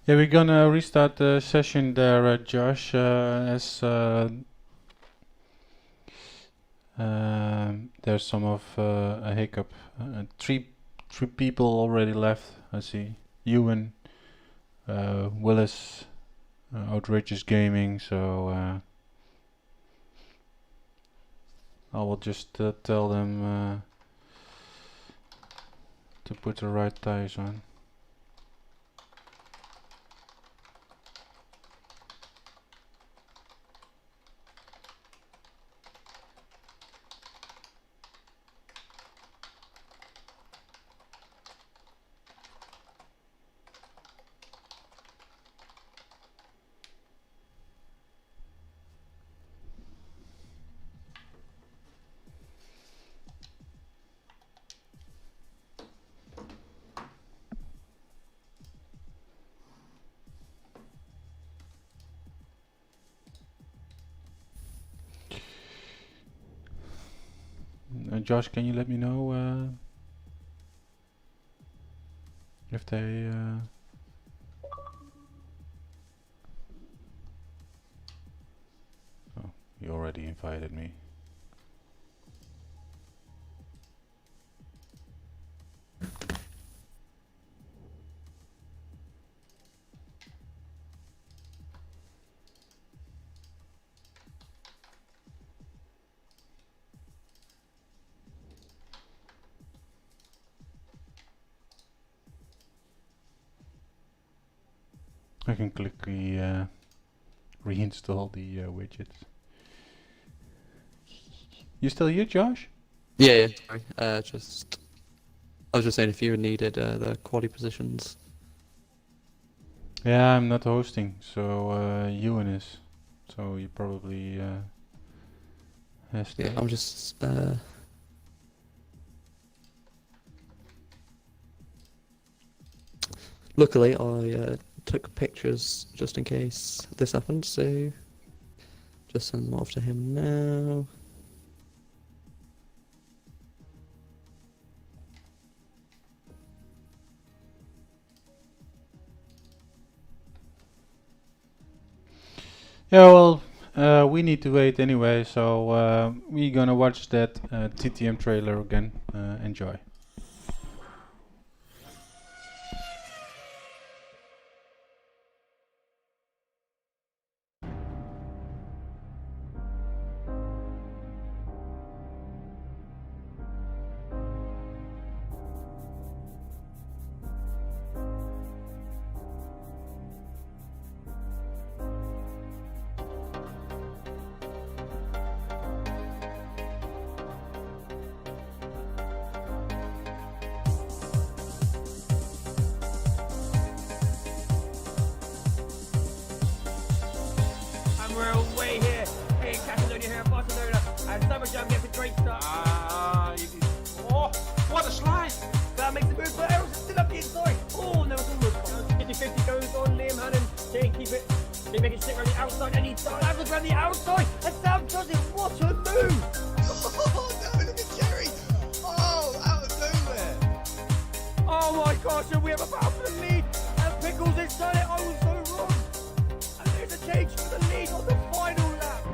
Yeah, we're gonna restart the session there, Josh, as there's some of a hiccup. Three people already left. I see Ewan, Willis, Outrageous Gaming. So I will just tell them to put the right tires on. Josh, can you let me know if they oh, you already invited me. I can quickly reinstall the widgets. You still here, Josh? Yeah, sorry. I was just saying if you needed the quality positions. Yeah, I'm not hosting, so Ewan is. So you probably has to. Yeah, I'm just luckily I took pictures just in case this happened, so just send them off to him now. Yeah, well, we need to wait anyway, so we're gonna watch that TTM trailer again. Enjoy. And we're away here in Catalonia here in Barcelona. And Summer Jam gets a great start. Oh, what a slide! That makes the move, but Errol's still up the inside. Oh, no, it's almost 50-50 goes on. Liam Hannon, Jane keep it. They make it stick around the outside, and he dives around the outside. And Sam does it. What a move! Oh no, look at Jerry! Oh, out of nowhere! Oh my gosh, and we have a battle for the lead. And Pickles has done it. I was so wrong. And there's a change for the lead on the final lap.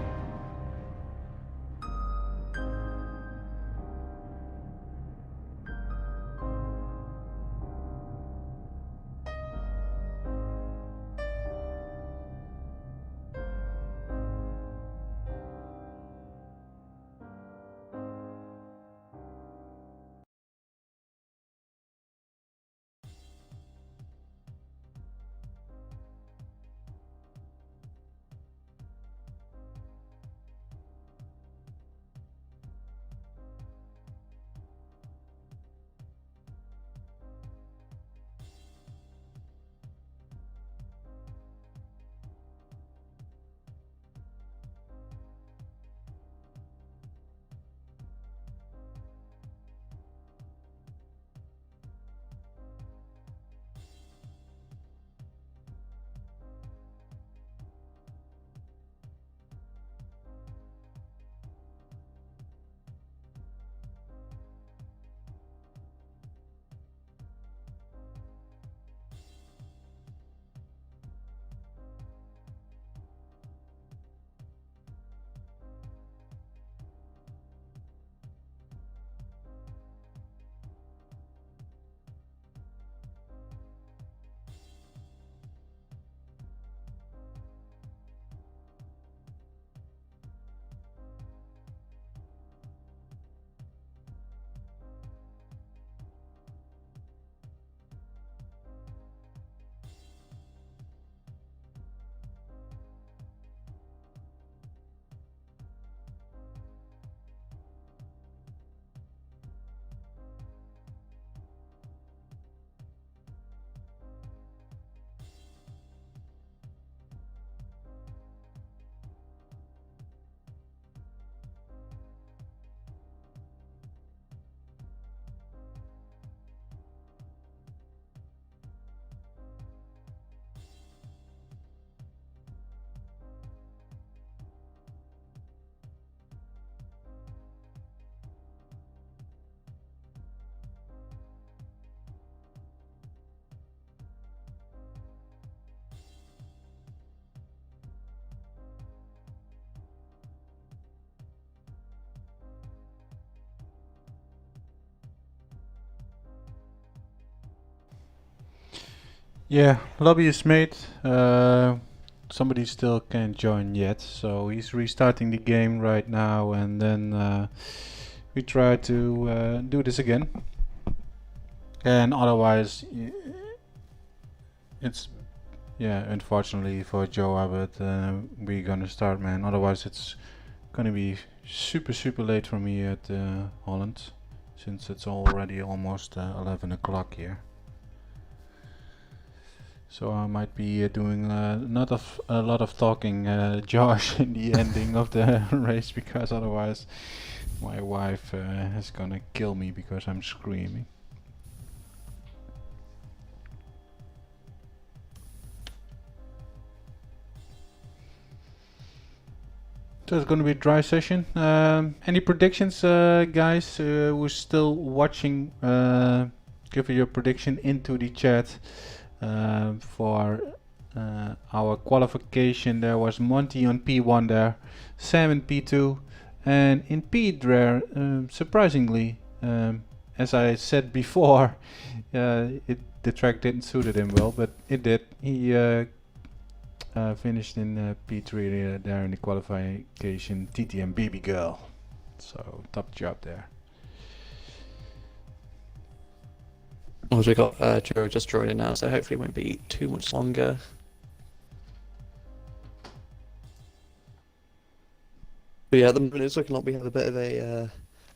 Yeah, lobby is made. Somebody still can't join yet, so he's restarting the game right now, and then we try to do this again. And otherwise, it's unfortunately for Joe Abbott, we're gonna start, man. Otherwise, it's gonna be super late for me at Holland, since it's already almost 11 o'clock here. So I might be doing not a lot of talking, Josh, in the ending of the race, because otherwise my wife is gonna kill me because I'm screaming. So it's gonna be a dry session. Any predictions, guys? Who's still watching? Give your prediction into the chat. For our qualification, there was Monty on P1 there, Sam in P2, and in P there, surprisingly, as I said before, the track didn't suit him well, but it did. He finished in P3 there in the qualification, TTM Baby Girl. So top job there. Also, we got Joe just joining now, so hopefully it won't be too much longer. But yeah, at the moment it's looking like we have a bit of a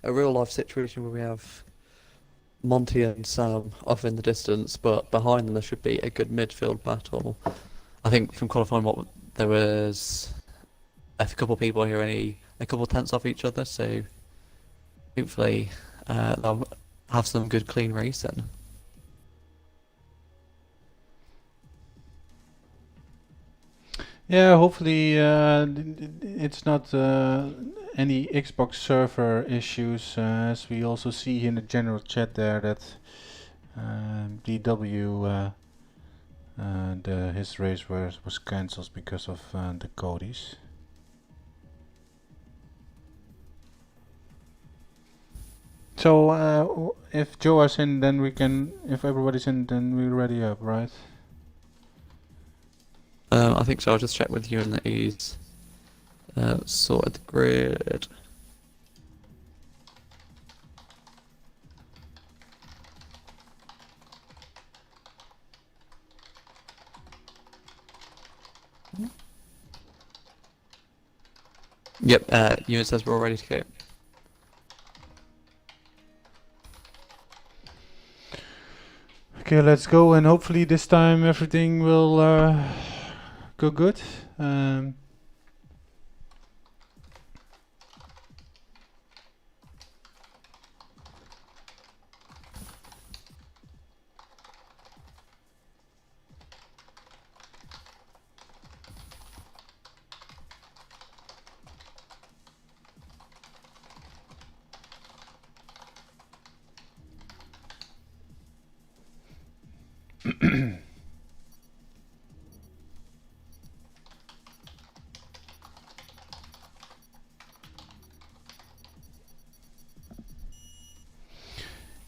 real life situation where we have Monty and Sam off in the distance, but behind them there should be a good midfield battle. I think from qualifying, there was a couple of people here only a couple of tenths off each other, so hopefully they'll have some good clean racing. Yeah, hopefully it's not any Xbox server issues, as we also see in the general chat there that DW his race was cancelled because of the Codys. So if Joe is in, then we can. If everybody's in, then we're ready up, right? I think so. I'll just check with you and that he's sorted the grid. Yep, Ewan says we're all ready to go. Okay, let's go, and hopefully this time everything will go good.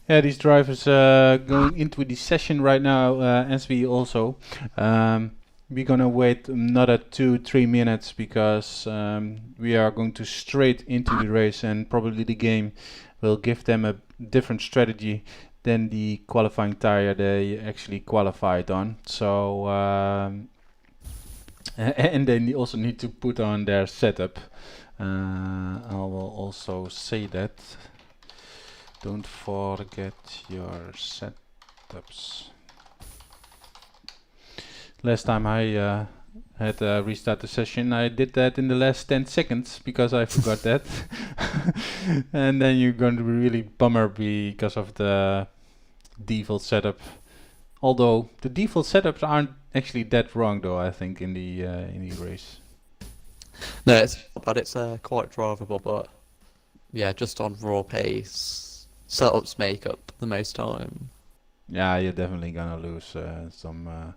Yeah, these drivers going into the session right now, as we also. We're gonna wait another 2-3 minutes because we are going to straight into the race, and probably the game will give them a different strategy than the qualifying tire they actually qualified on. So and they also need to put on their setup. I will also say that. Don't forget your setups. Last time I had restart the session, I did that in the last 10 seconds because I forgot that. And then you're going to be really bummer because of the default setup. Although the default setups aren't actually that wrong, though, I think in the race. No, it's quite drivable, but yeah, just on raw pace, setups make up the most time. Yeah, you're definitely gonna lose some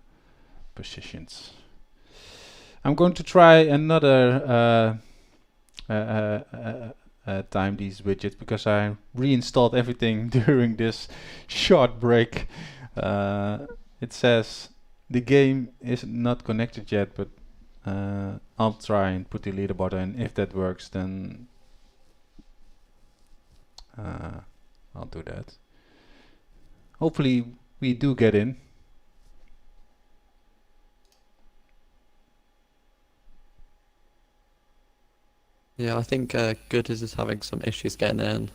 positions. I'm going to try another time these widgets because I reinstalled everything during this short break. It says the game is not connected yet, but I'll try and put the leaderboard in. If that works, then I'll do that. Hopefully we do get in. Yeah, I think Gooders is having some issues getting in,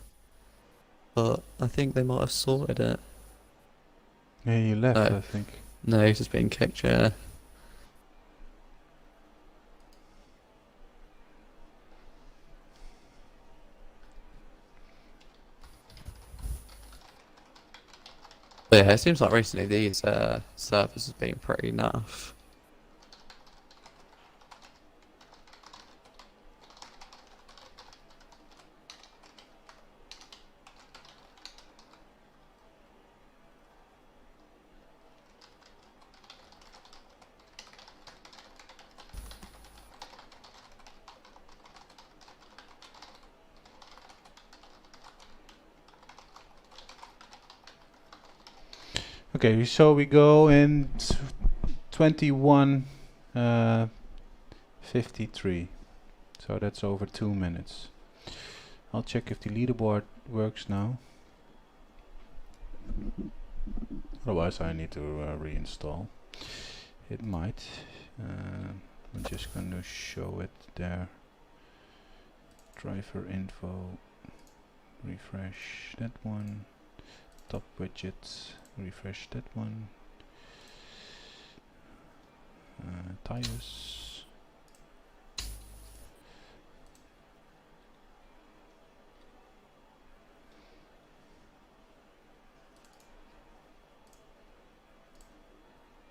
but I think they might have sorted it. Yeah, you left, I think. No, he's just being kicked, yeah. But yeah, it seems like recently these servers have been pretty naff. Okay, so we go in 21:53. So that's over 2 minutes. I'll check if the leaderboard works now. Otherwise I need to reinstall. It might. I'm just going to show it there. Driver info. Refresh that one. Top widgets. Refresh that one. Tires.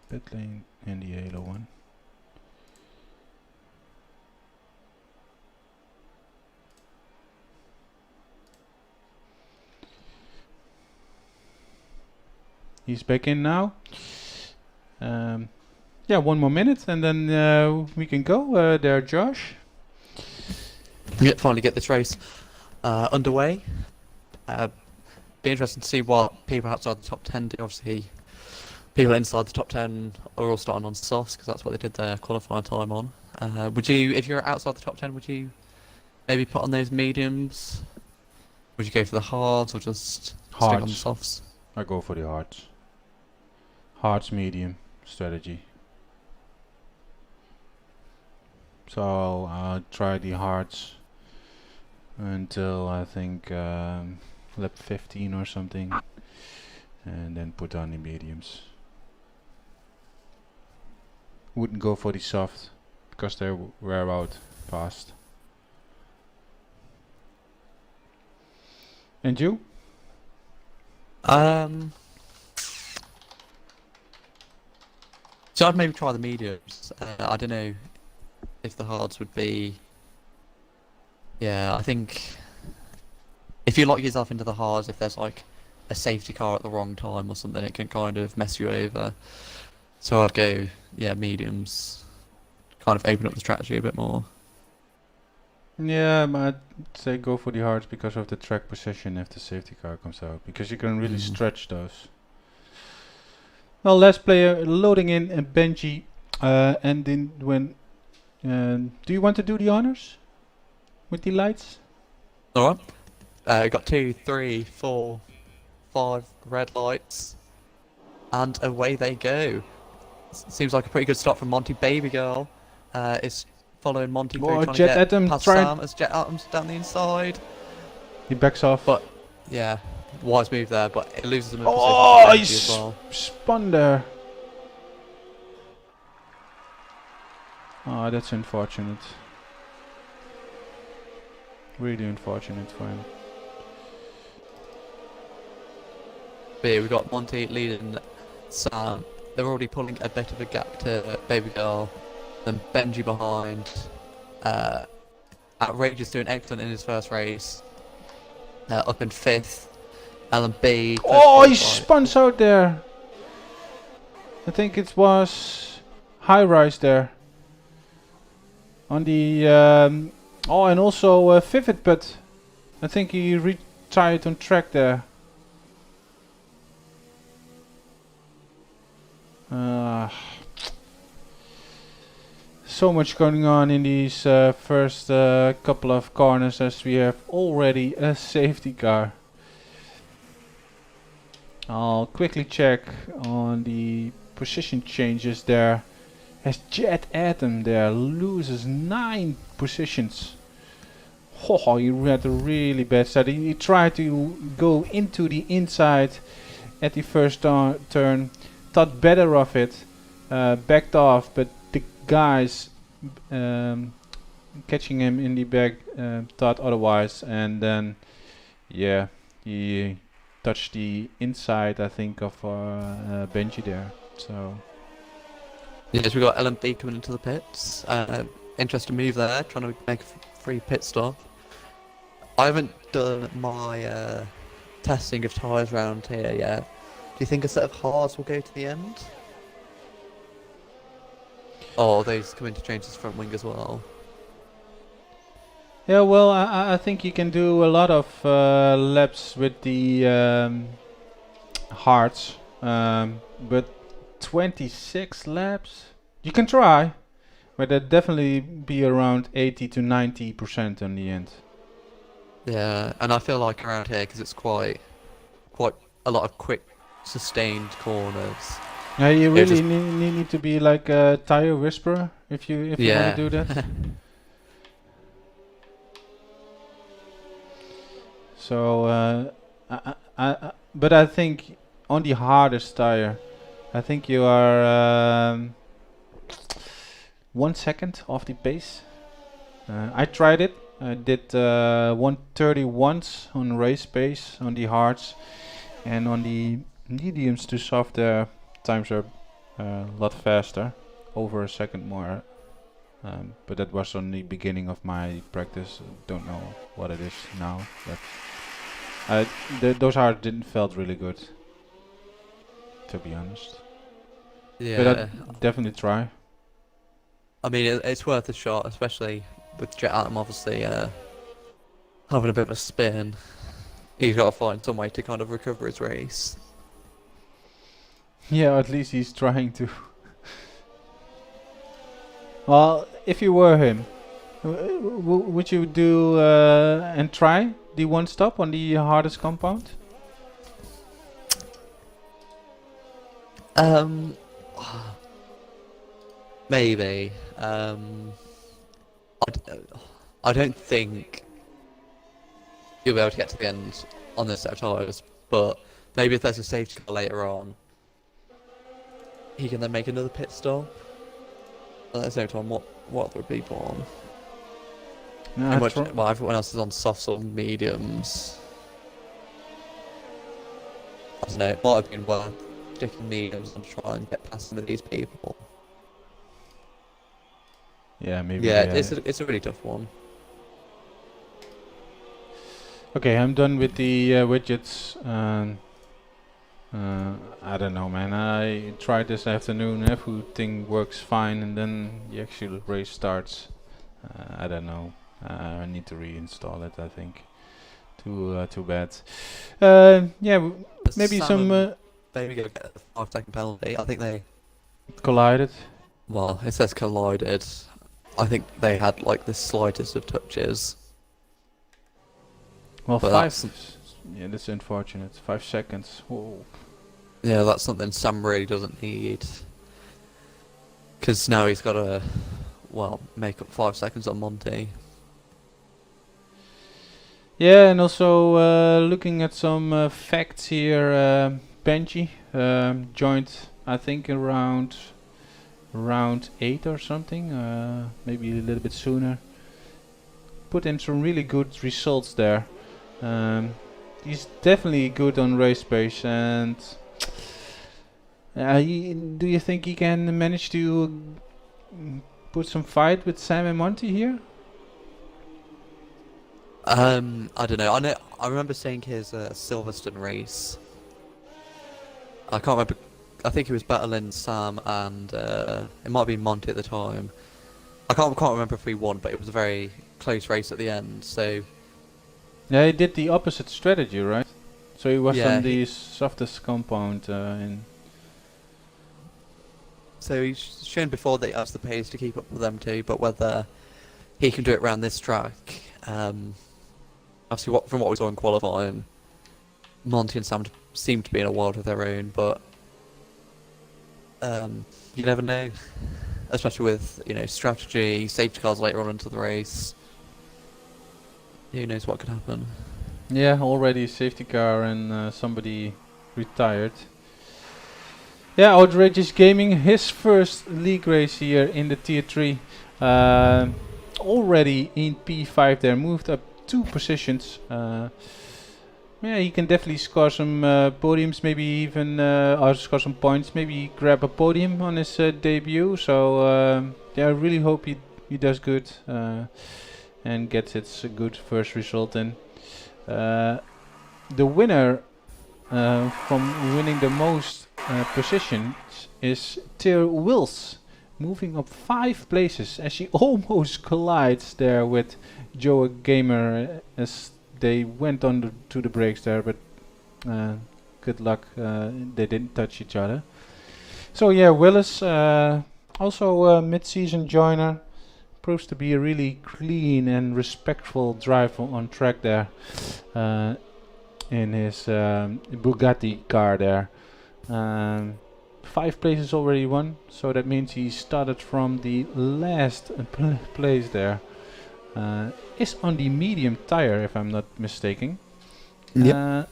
Pit lane and the Halo one. He's back in now. Yeah, 1 more minute and then we can go there, Josh. Yeah, finally get this race underway. Be interesting to see what people outside the top 10 do. Obviously, people inside the top 10 are all starting on softs because that's what they did their qualifying time on. Would you, if you're outside the top 10, would you maybe put on those mediums? Would you go for the hards or just stick on the softs? I go for the hards. Hards medium strategy. So I'll try the hards until I think lap 15 or something, and then put on the mediums. Wouldn't go for the soft because they wear out fast. And you? So I'd maybe try the mediums. I don't know if the hards would be. Yeah, I think if you lock yourself into the hards, if there's like a safety car at the wrong time or something, it can kind of mess you over. So I'd go, yeah, mediums. Kind of open up the strategy a bit more. Yeah, I'd say go for the hards because of the track position if the safety car comes out, because you can really stretch those. Well, last player loading in Benji, and then when do you want to do the honors with the lights? All right. Got 2, 3, 4, 5 red lights, and away they go. Seems like a pretty good start from Monty. Baby Girl is following Monty through, trying to get past Sam as Jet Atom's down the inside. He backs off. But yeah, wise move there, but it loses him a oh, he position as well. spun there. Oh, that's unfortunate. Really unfortunate for him. But yeah, we got Monty leading Sam. They're already pulling a bit of a gap to Baby Girl. Then Benji behind. Outrageous doing excellent in his first race. Up in 5th. LMB. Oh, he spun out there. I think it was high rise there. On the oh, and also Vivid, but I think he retired on track there. So much going on in these first couple of corners, as we have already a safety car. I'll quickly check on the position changes there. As Jet Atom there loses 9 positions. Oh, he had a really bad start. He tried to go into the inside at the first turn, thought better of it, backed off, but the guys catching him in the back thought otherwise, and then yeah, he touched the inside, I think, of Benji there. So yes, we got LMB coming into the pits. Interesting move there, trying to make a free pit stop. I haven't done my testing of tyres around here yet. Do you think a set of hards will go to the end? Oh, those come in to change his front wing as well. yeah, well, I think you can do a lot of laps with the hards. but 26 laps. You can try, but that'd definitely be around 80 to 90% in the end. Yeah, and I feel like around here, because it's quite a lot of quick, sustained corners. Yeah, you Yeah, really just- need to be like a tire whisperer if you want Yeah. to do that. So, but I think on the hardest tire, I think you are 1 second off the pace. I tried it. I did 1:30 once on race pace on the hards, and on the mediums to soft times are a lot faster, over a second more. But that was on the beginning of my practice. Don't know what it is now, but those hards didn't felt really good, to be honest. But Yeah. I'd definitely try. I mean, it's worth a shot, especially with Jet Atom obviously having a bit of a spin. He's got to find some way to kind of recover his race. Yeah, at least he's trying to. Well, if you were him, would you do and try the one stop on the hardest compound? Maybe. I don't think you'll be able to get to the end on this set of tyres, but maybe if there's a safety car later on, he can then make another pit stop. At the same time, what other people on? No, Well, everyone else is on softs or mediums. I don't know, it might have been worth sticking mediums and try and get past some of these people. yeah, maybe. Yeah, it's a really tough one. Okay, I'm done with the widgets. I don't know, man. I tried this afternoon. Everything works fine, and then the actual race starts. I don't know. I need to reinstall it. I think. Too bad. Yeah, maybe some Maybe go get a 5-second penalty. I think they. collided. Well, it says collided. I think they had like the slightest of touches. Well, But yeah, that's unfortunate. 5 seconds. Whoa. Yeah, that's something Sam really doesn't need. Because now he's got to, well, make up 5 seconds on Monty. Yeah, and also looking at some facts here. Benji joined, I think, around round 8 or something, maybe a little bit sooner. Put in some really good results there. He's definitely good on race pace, and do you think he can manage to put some fight with Sam and Monty here? I don't know. I remember seeing his Silverstone race. I can't remember. I think he was battling Sam and it might be Monty at the time. I can't remember if we won, but it was a very close race at the end. So Yeah, he did the opposite strategy, right? So he was Yeah, on the softest compound in. So he's shown before that he has the pace to keep up with them too, but whether he can do it around this track, obviously from what we saw in qualifying, Monty and Sam seem to be in a world of their own, but you never know, especially with strategy, safety cars later on into the race. Who knows what could happen? Yeah, already a safety car and somebody retired. Yeah, Outrageous Gaming, his first league race here in the Tier 3. Already in P5 there, moved up 2 positions. Yeah, he can definitely score some podiums, maybe even or score some points, maybe grab a podium on his debut. So yeah, I really hope he does good and gets its good first result in. The winner from winning the most positions is Ter Wills, moving up 5 places as she almost collides there with Joe Gamer as they went on to the brakes there, but good luck. They didn't touch each other. So yeah, Willis, also a mid-season joiner, proves to be a really clean and respectful driver on track there, in his Bugatti car there. 5 places already won, so that means he started from the last place there. Is on the medium tire, if I'm not mistaken. Yep.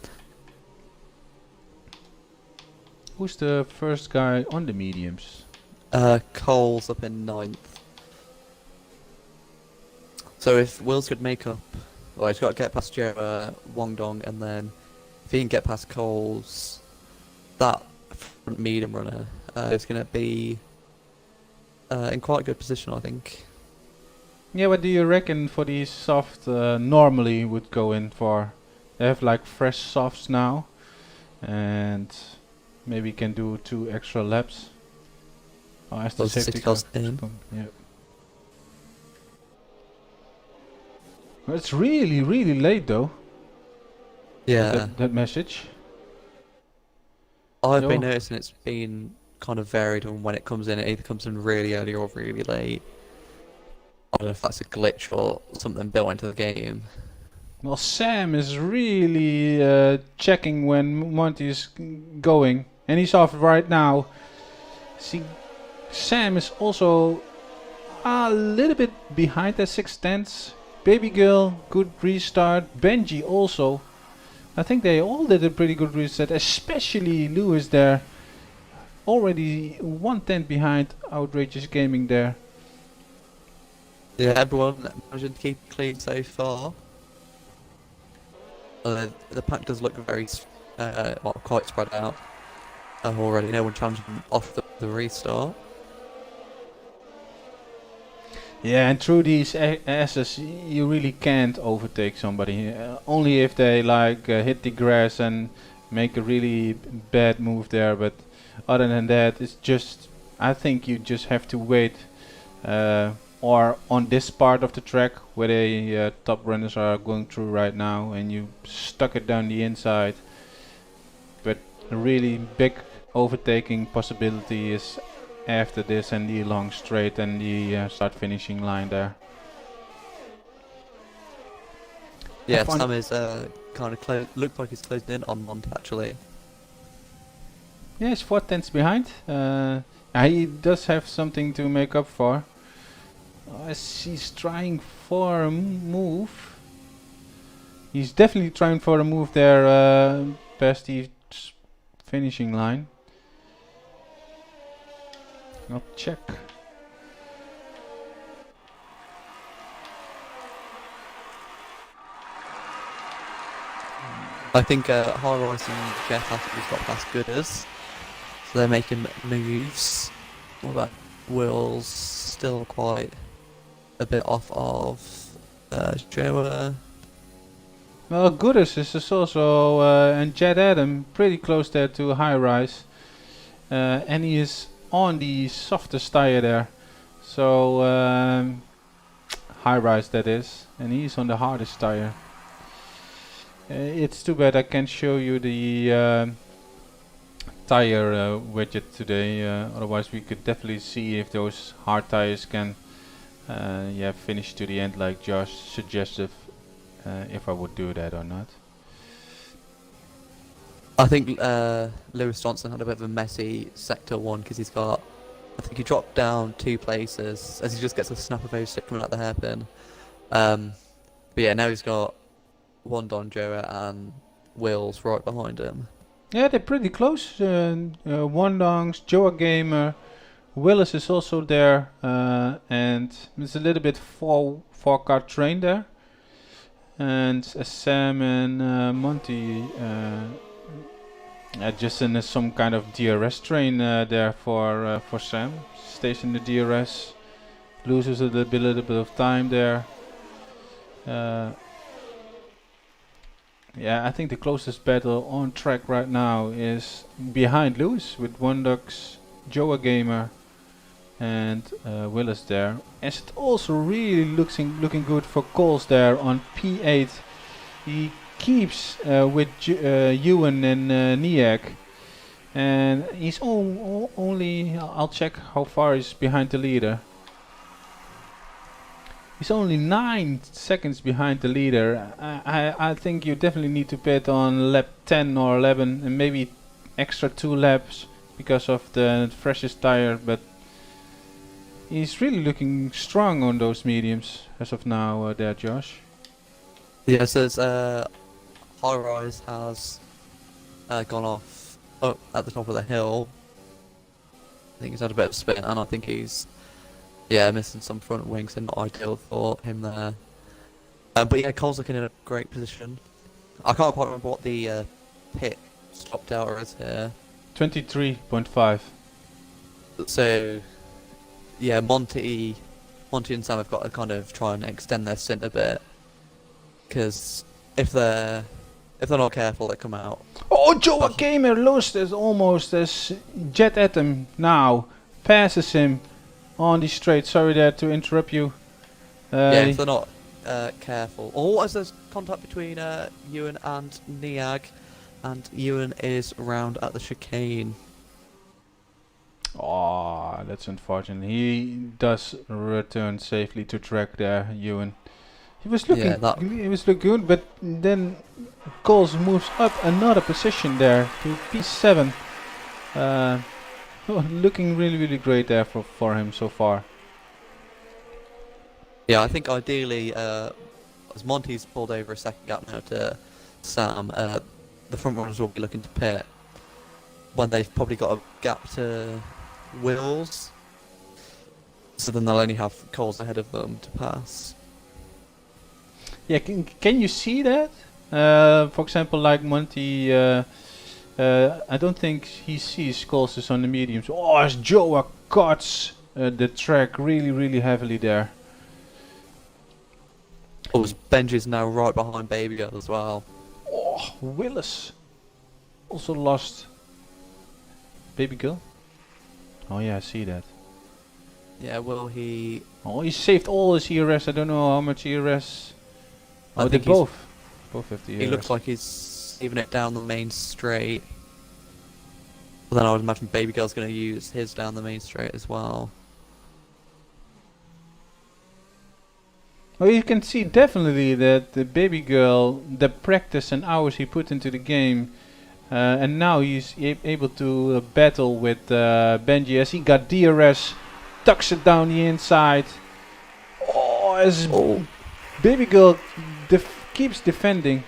Who's the first guy on the mediums? Cole's up in 9th. So if Wills could make up, well, he's got to get past Joe, Wong Dong, and then if he can get past Cole's, that front medium runner is going to be in quite a good position, I think. Yeah, what do you reckon for these soft normally would go in for? They have like fresh softs now, and maybe can do 2 extra laps. Oh, as the Those safety 6 car. cars in. Yeah. Well, it's really, really late though. Yeah. That message. I've been Yo. noticing it's been kind of varied on when it comes in. It either comes in really early or really late. I don't know if that's a glitch or something built into the game. Well, Sam is really checking when Monty is going, and he's off right now. See, Sam is also a little bit behind at 6/10. Baby Girl, good restart. Benji also. I think they all did a pretty good reset, especially Lewis there. Already 1/10 behind Outrageous Gaming there. Yeah, everyone managed to keep it clean so far. The pack does look very, quite spread out. Already, no one challenging off the restart. Yeah, and through these S's, you really can't overtake somebody. Only if they like hit the grass and make a really bad move there. But other than that, it's just, I think you just have to wait. Or on this part of the track where the top runners are going through right now, and you stuck it down the inside. But a really big overtaking possibility is after this and the long straight and the start finishing line there. Yeah, Sam is kind of looked like he's closing in on Mont actually. Yeah, he's 4/10 behind. He does have something to make up for. As he's trying for a move. He's definitely trying for a move there past the finishing line. I'll check. I think High Rise and Jeff have got past Gooders, so they're making moves. What about Will's still quite a bit off of Joe. Well, Gooders is also and Jed Adam pretty close there to High Rise, and he is on the softest tire there. So High Rise that is, and he's on the hardest tire. It's too bad I can't show you the tire widget today. Otherwise, we could definitely see if those hard tires can finish to the end like Josh suggested. If I would do that or not. I think Lewis Johnson had a bit of a messy sector 1 because he's got, I think he dropped down 2 places as he just gets a snap of stick coming out the hairpin. But yeah, now he's got Don Joa and Wills right behind him. Yeah, they're pretty close. Wondongs, Joa Gamer, Willis is also there, and it's a little bit four-car train there. And Sam and Monty just in some kind of DRS train there for Sam. Stays in the DRS, loses a little bit of time there. Yeah, I think the closest battle on track right now is behind Lewis with Wondux, Joa Gamer, and Willis there. As it also really looking good for Coles there on P8. He keeps with Ewan and Niak, and he's only. I'll check how far he's behind the leader. He's only 9 seconds behind the leader. I think you definitely need to pit on lap 10 or 11 and maybe extra 2 laps because of the freshest tire, but he's really looking strong on those mediums as of now there, Josh. Yeah, so High Rise has gone off up at the top of the hill. I think he's had a bit of spin, and I think he's missing some front wings, and not ideal for him there. But yeah, Cole's looking in a great position. I can't quite remember what the pit stop delta is here. 23.5. So yeah, Monty and Sam have got to kind of try and extend their stint a bit, because if they're not careful, they come out. Oh, Joe Gamer lost as almost as Jet Atom now passes him on the straight. Sorry there to interrupt you. Yeah, if they're not careful. Oh, as there's contact between Ewan and Niag, and Ewan is round at the chicane. Oh, that's unfortunate. He does return safely to track there, Ewan. He was looking good, but then Coles moves up another position there to P7. Looking really great there for him so far. Yeah, I think ideally, as Monty's pulled over a second gap now to Sam, the front runners will be looking to pit when they've probably got a gap to Wills, so then they'll only have Coles ahead of them to pass. Yeah, can you see that? For example, like Monty, I don't think he sees Coles on the mediums. Oh, as Joa cuts the track really heavily there. Oh, Benji's now right behind Baby Girl as well. Oh, Willis also lost Baby Girl. Oh yeah, I see that. Yeah, will he... Oh, he saved all his ERS. I don't know how much ERS. I Oh, they think he's- both have the ERS. He looks like he's even it down the main straight. But then I would imagine Baby Girl's going to use his down the main straight as well. Well, you can see definitely that the Baby Girl, the practice and hours he put into the game, and now he's able to battle with Benji as he got DRS, tucks it down the inside. Oh, as Baby Girl keeps defending.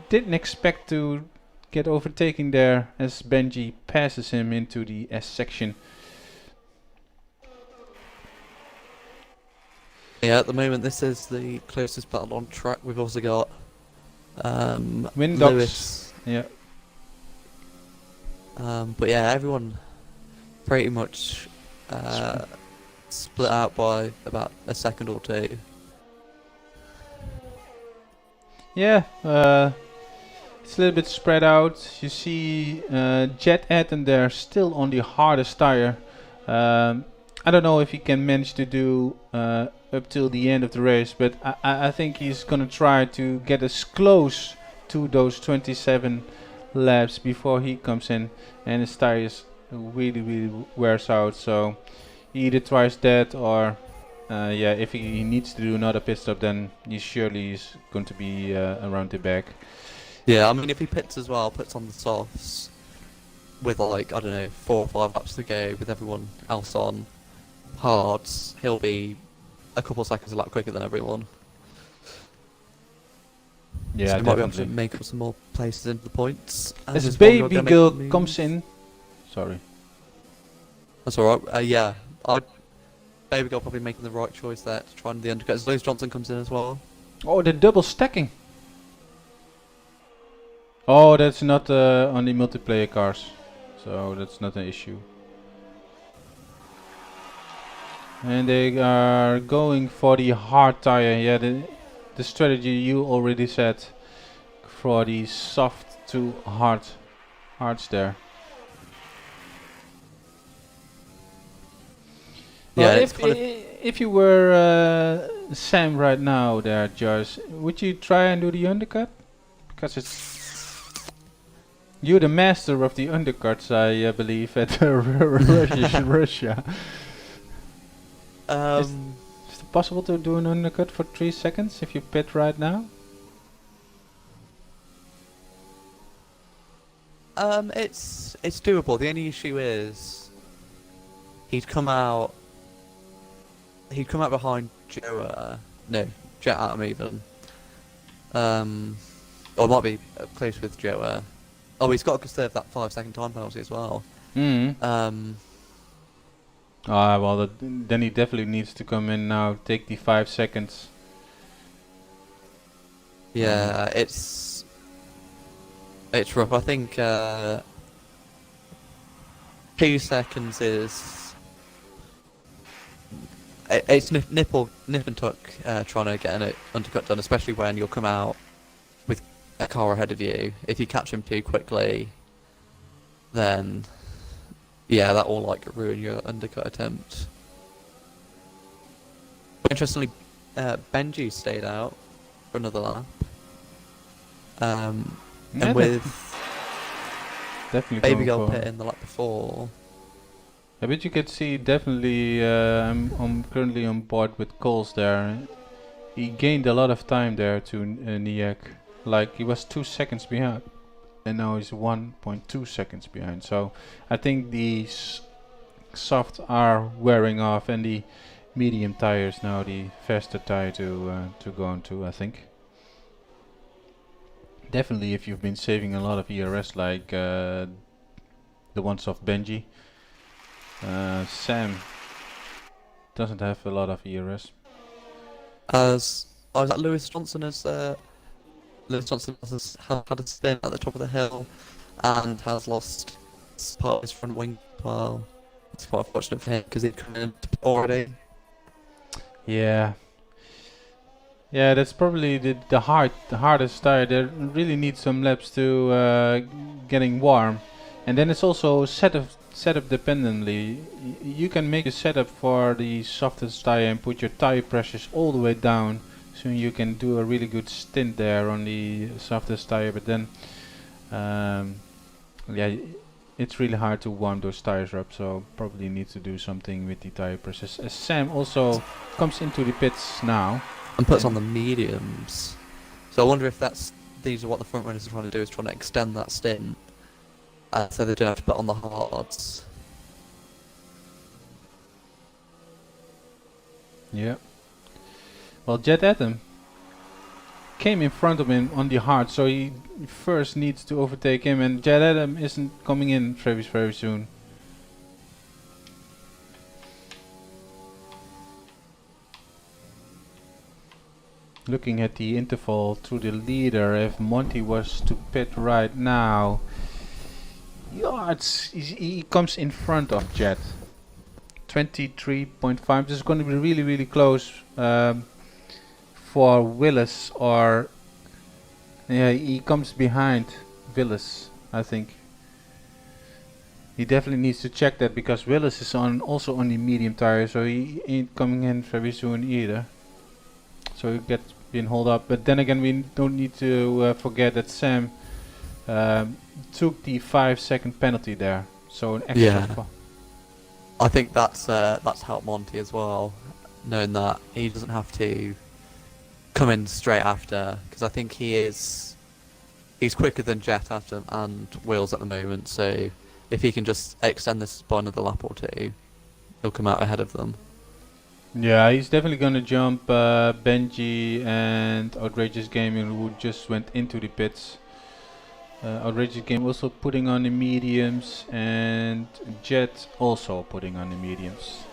Didn't expect to get overtaken there as Benji passes him into the S section. Yeah, at the moment this is the closest battle on track. We've also got Windox. Lewis. Yeah. But yeah, everyone pretty much split out by about a second or two. Yeah, it's a little bit spread out. You see Jet Atom there still on the hardest tire. I don't know if he can manage to do up till the end of the race, but I think he's gonna try to get as close to those 27 laps before he comes in, and his tires really wears out. So he either tries that or yeah, if he needs to do another pit stop, then he surely is going to be around the back. Yeah, I mean if he pits as well, puts on the softs with like, I don't know, 4 or 5 laps to go with everyone else on hards, he'll be a couple of seconds a lap quicker than everyone. Yeah, so he might be able to definitely. make up some more places into the points. As his Baby Bond Girl organic comes moves. in, sorry. That's alright. Yeah, Baby Girl probably making the right choice there to try and the undercut. As Lewis Johnson comes in as well. Oh, the double stacking. Oh, that's not on the multiplayer cars, so that's not an issue. And they are going for the hard tire. Yeah, the strategy you already said for the soft to hards there. Yeah, Well, it's kind of if you were Sam right now there, Josh, would you try and do the undercut? Because it's... You're the master of the undercuts, I believe, at Russia. Is it possible to do an undercut for 3 seconds if you pit right now? It's doable. The only issue is he'd come out behind Joe. No, Jet Atom even. Or it might be close with Joe. Oh, he's got to serve that 5-second time penalty as well. Well, then he definitely needs to come in now, take the 5 seconds. Yeah, it's rough. I think 2 seconds is it's nip and tuck trying to get an undercut done, especially when you'll come out with a car ahead of you. If you catch him too quickly, then yeah, that will like ruin your undercut attempt. Interestingly, Benji stayed out for another lap. And with definitely Baby going Girl for- pit in the lap before. Yeah, but you can see definitely I'm currently on board with Coles there. He gained a lot of time there to Niak. Like he was 2 seconds behind and now he's 1.2 seconds behind. So I think the soft are wearing off and the medium tires now the faster tire to go onto, I think. Definitely if you've been saving a lot of ERS like the ones of Benji. Sam doesn't have a lot of ERS. As I was at Lewis Johnson has had a stint at the top of the hill and has lost part of his front wing as well. It's quite unfortunate for him because he'd come in already. Yeah, that's probably the hardest tire. They really need some laps to getting warm, and then it's also setup dependently. You can make a setup for the softest tire and put your tire pressures all the way down, so you can do a really good stint there on the softest tire. But then, yeah, it's really hard to warm those tires up. So probably need to do something with the tire pressures. As Sam also comes into the pits now And puts on the mediums. So I wonder if these are what the front runners are trying to do, is trying to extend that stint. So they don't have to put on the hards. Yeah. Well, Jet Atom came in front of him on the hard, so he first needs to overtake him, and Jet Atom isn't coming in very soon. Looking at the interval to the leader, if Monty was to pit right now, yeah, he comes in front of Jet. 23.5. This is going to be really close for Willis, or yeah, he comes behind Willis, I think. He definitely needs to check that because Willis is also on the medium tire, so he ain't coming in very soon either. So he gets been hold up. But then again, we don't need to forget that Sam took the 5-second penalty there, so an extra. Yeah. I think that's helped Monty as well, knowing that he doesn't have to come in straight after, because I think he's quicker than Jet Atom and Wills at the moment. So if he can just extend this by another lap or two, he'll come out ahead of them. Yeah, he's definitely gonna jump Benji and Outrageous Gaming, who just went into the pits. Outrageous Game also putting on the mediums, and Jet also putting on the mediums.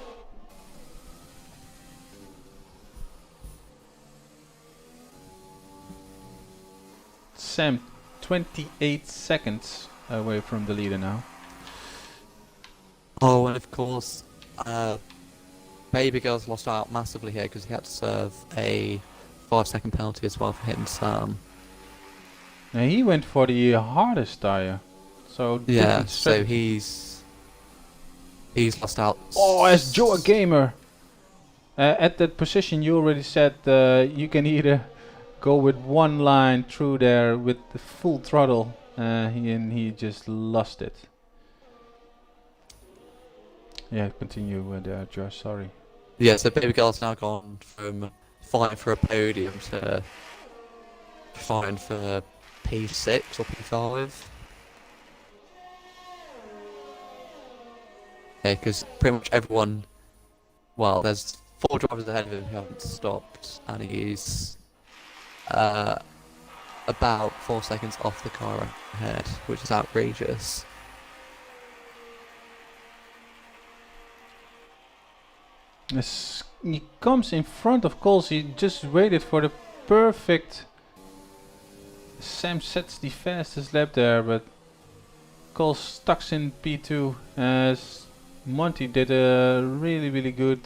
Sam, 28 seconds away from the leader now. Oh, and of course, Baby Girl's lost out massively here because he had to serve a 5-second penalty as well for hitting Sam. Now he went for the hardest tire, so Yeah, different so strategy. he's lost out. Oh, as Joe a Gamer. At that position, you already said you can either go with one line through there with the full throttle, and he just lost it. Yeah, continue there, Josh. Sorry. Yeah, so Baby Girl's now gone from fighting for a podium to fighting for P6 or P5. Yeah, because pretty much everyone, well, there's 4 drivers ahead of him who haven't stopped, and he's about 4 seconds off the car ahead, which is outrageous. He comes in front of Coles. He just waited for the perfect. Sam sets the fastest lap there, but Coles stuck in P2 as Monty did a really good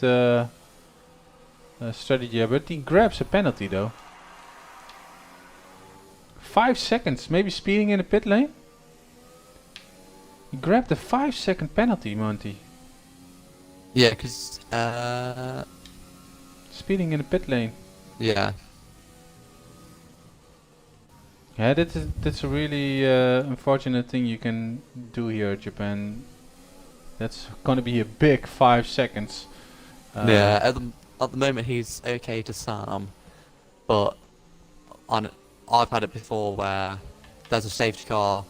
strategy, but he grabs a penalty though. 5 seconds, maybe speeding in the pit lane. He grabbed a 5-second penalty, Monty. Yeah, because Speeding in the pit lane. yeah. Yeah, that's a really unfortunate thing you can do here in Japan. That's gonna be a big 5 seconds. Yeah, at the moment he's okay to Sam, but I've had it before where there's a safety car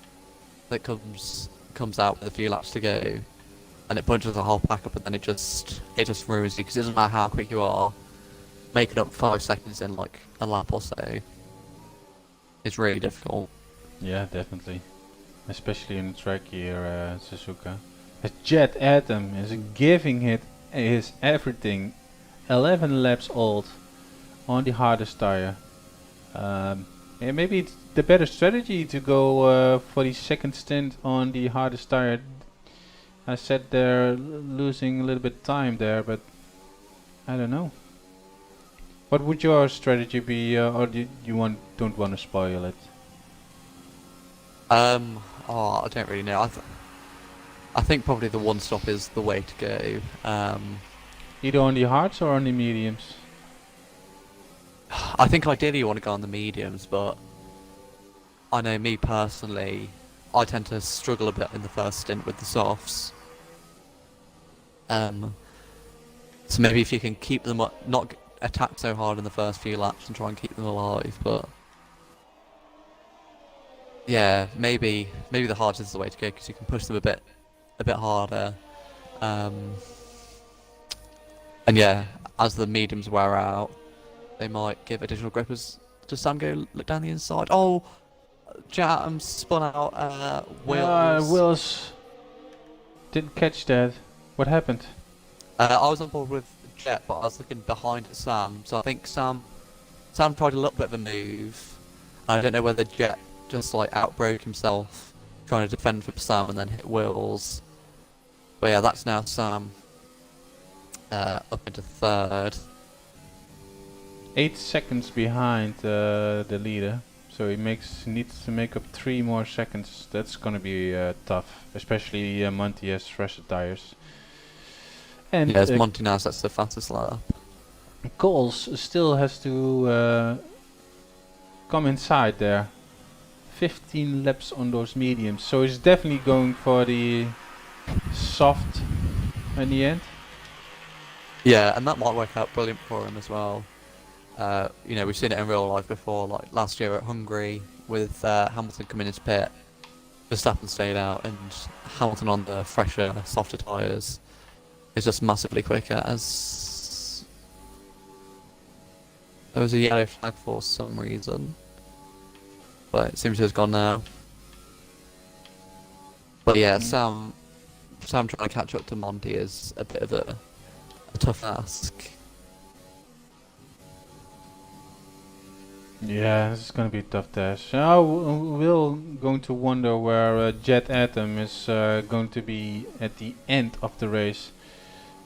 that comes out with a few laps to go, and it punches the whole pack up, and then it just ruins you because it doesn't matter how quick you are. Making up 5 seconds in like a lap or so is really difficult. Yeah, definitely. Especially in the track here, Suzuka. As Jet Atom is giving it his everything. 11 laps old on the hardest tire. Yeah, maybe it's the better strategy to go for the second stint on the hardest tire. I said they're losing a little bit of time there, but I don't know. What would your strategy be, or do you don't want to spoil it? Oh, I don't really know. I think probably the one stop is the way to go. Either on the hards or on the mediums? I think ideally you want to go on the mediums, but I know me personally, I tend to struggle a bit in the first stint with the softs. So maybe if you can keep them up, not attack so hard in the first few laps and try and keep them alive, but yeah, maybe the hards is the way to go because you can push them a bit harder. And yeah, as the mediums wear out, they might give additional grip as does Sam go look down the inside. Oh, Jam spun out Wills. Wills didn't catch that. What happened? I was on board with Jet, but I was looking behind at Sam, so I think Sam tried a little bit of a move. I don't know whether Jet just like outbroke himself trying to defend for Sam and then hit Wills. But yeah, that's now Sam up into third. 8 seconds behind the leader, so he needs to make up 3 more seconds. That's gonna be tough, especially Monty has fresher tires. And yes, Monty now sets the fastest lap. Coles still has to come inside there. 15 laps on those mediums, so he's definitely going for the soft in the end. Yeah, and that might work out brilliant for him as well. You know, we've seen it in real life before, like last year at Hungary with Hamilton coming into pit. Verstappen stayed out, and Hamilton on the fresher, softer tyres is just massively quicker. As there was a yellow flag for some reason, but it seems to have gone now. But yeah, Sam trying to catch up to Monty is a bit of a tough ask. Yeah, this is gonna be a tough test. We're going to wonder where Jet Atom is going to be at the end of the race,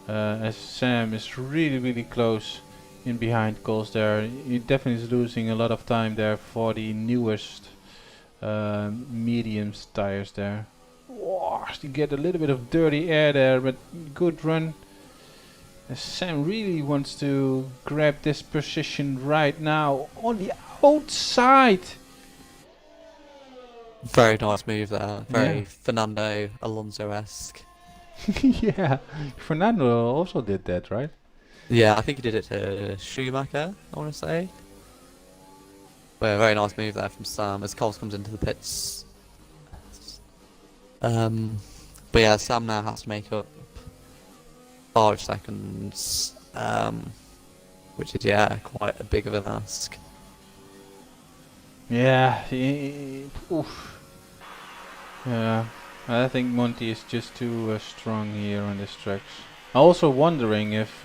as Sam is really close in behind Coles there. He definitely is losing a lot of time there for the newest mediums tires there. Whoa, you get a little bit of dirty air there, but good run. Sam really wants to grab this position right now on the outside. Very nice move there. Very Yeah. Fernando Alonso-esque. Yeah, Fernando also did that, right? Yeah, I think he did it to Schumacher, I want to say. But a very nice move there from Sam as Coles comes into the pits. But yeah, Sam now has to make up 5 seconds, which is, yeah, quite a big of an ask. Yeah, oof. Yeah, I think Monty is just too strong here on this tracks. I'm also wondering if,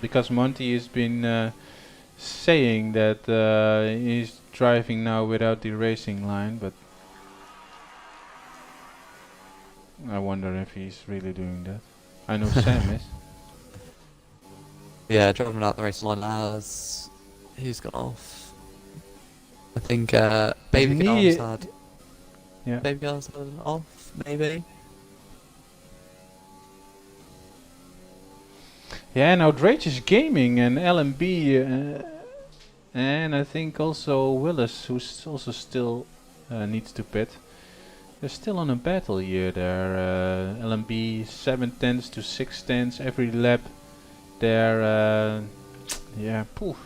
because Monty has been saying that he's driving now without the racing line, but I wonder if he's really doing that. I know Sam is. Yeah, driving out the racing line as he's gone off. I think Baby Girl's had. Yeah. Baby Girl's had an off, maybe. Yeah, and Outrageous Gaming and LMB, and I think also Willis, who's also still needs to pit. They're still on a battle here. There, LMB 7/10 to 6/10 every lap. They're, yeah, poof.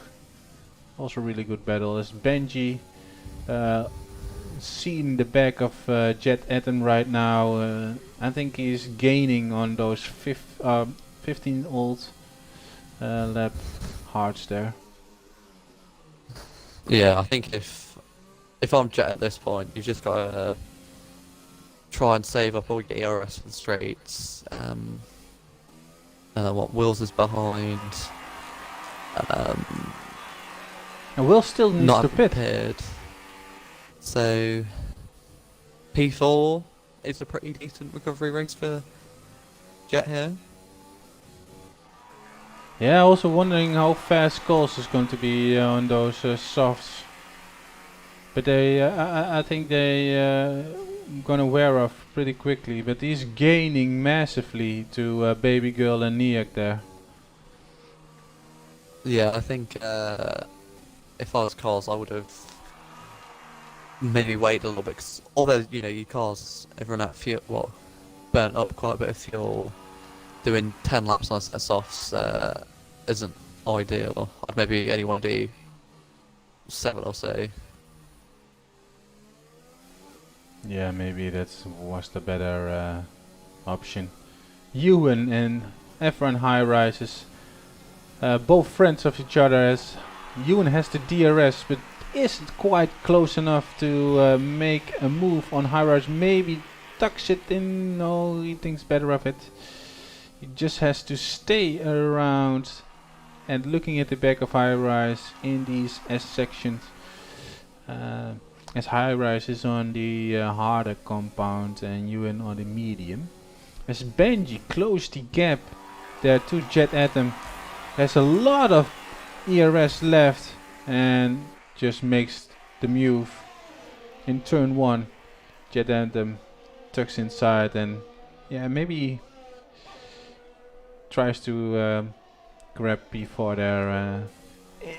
Also really good battle. As Benji, seeing the back of Jet Atom right now. I think he's gaining on those 15 old lap hards there. Yeah, I think if I'm Jet at this point, you've just got to try and save up all your ERS for the straights. And then what Wills is behind. And Will still needs Not to pit. prepared. So P4 is a pretty decent recovery race for Jet here. Yeah, also wondering how fast Coles is going to be on those softs. But they, I think they gonna wear off pretty quickly. But he's gaining massively to Baby Girl and Niak there. Yeah, I think if I was Cars, I would have maybe waited a little bit. Cause although your cars have run out of fuel, well, burnt up quite a bit of fuel. Doing 10 laps on a set of softs isn't ideal. I'd maybe only want to do 7 or so. Yeah, maybe that was the better option. Ewan and Efron High Rises, both friends of each other, as Ewan has the DRS but isn't quite close enough to make a move on High Rise. Maybe tucks it in, no, he thinks better of it. He just has to stay around and looking at the back of High Rise in these S sections. As High Rise is on the harder compound and Ewan on the medium. As Benji closed the gap there to Jet Atom. Has a lot of ERS left and just makes the move in turn 1. Jet Atom tucks inside and yeah, maybe tries to grab P4 there.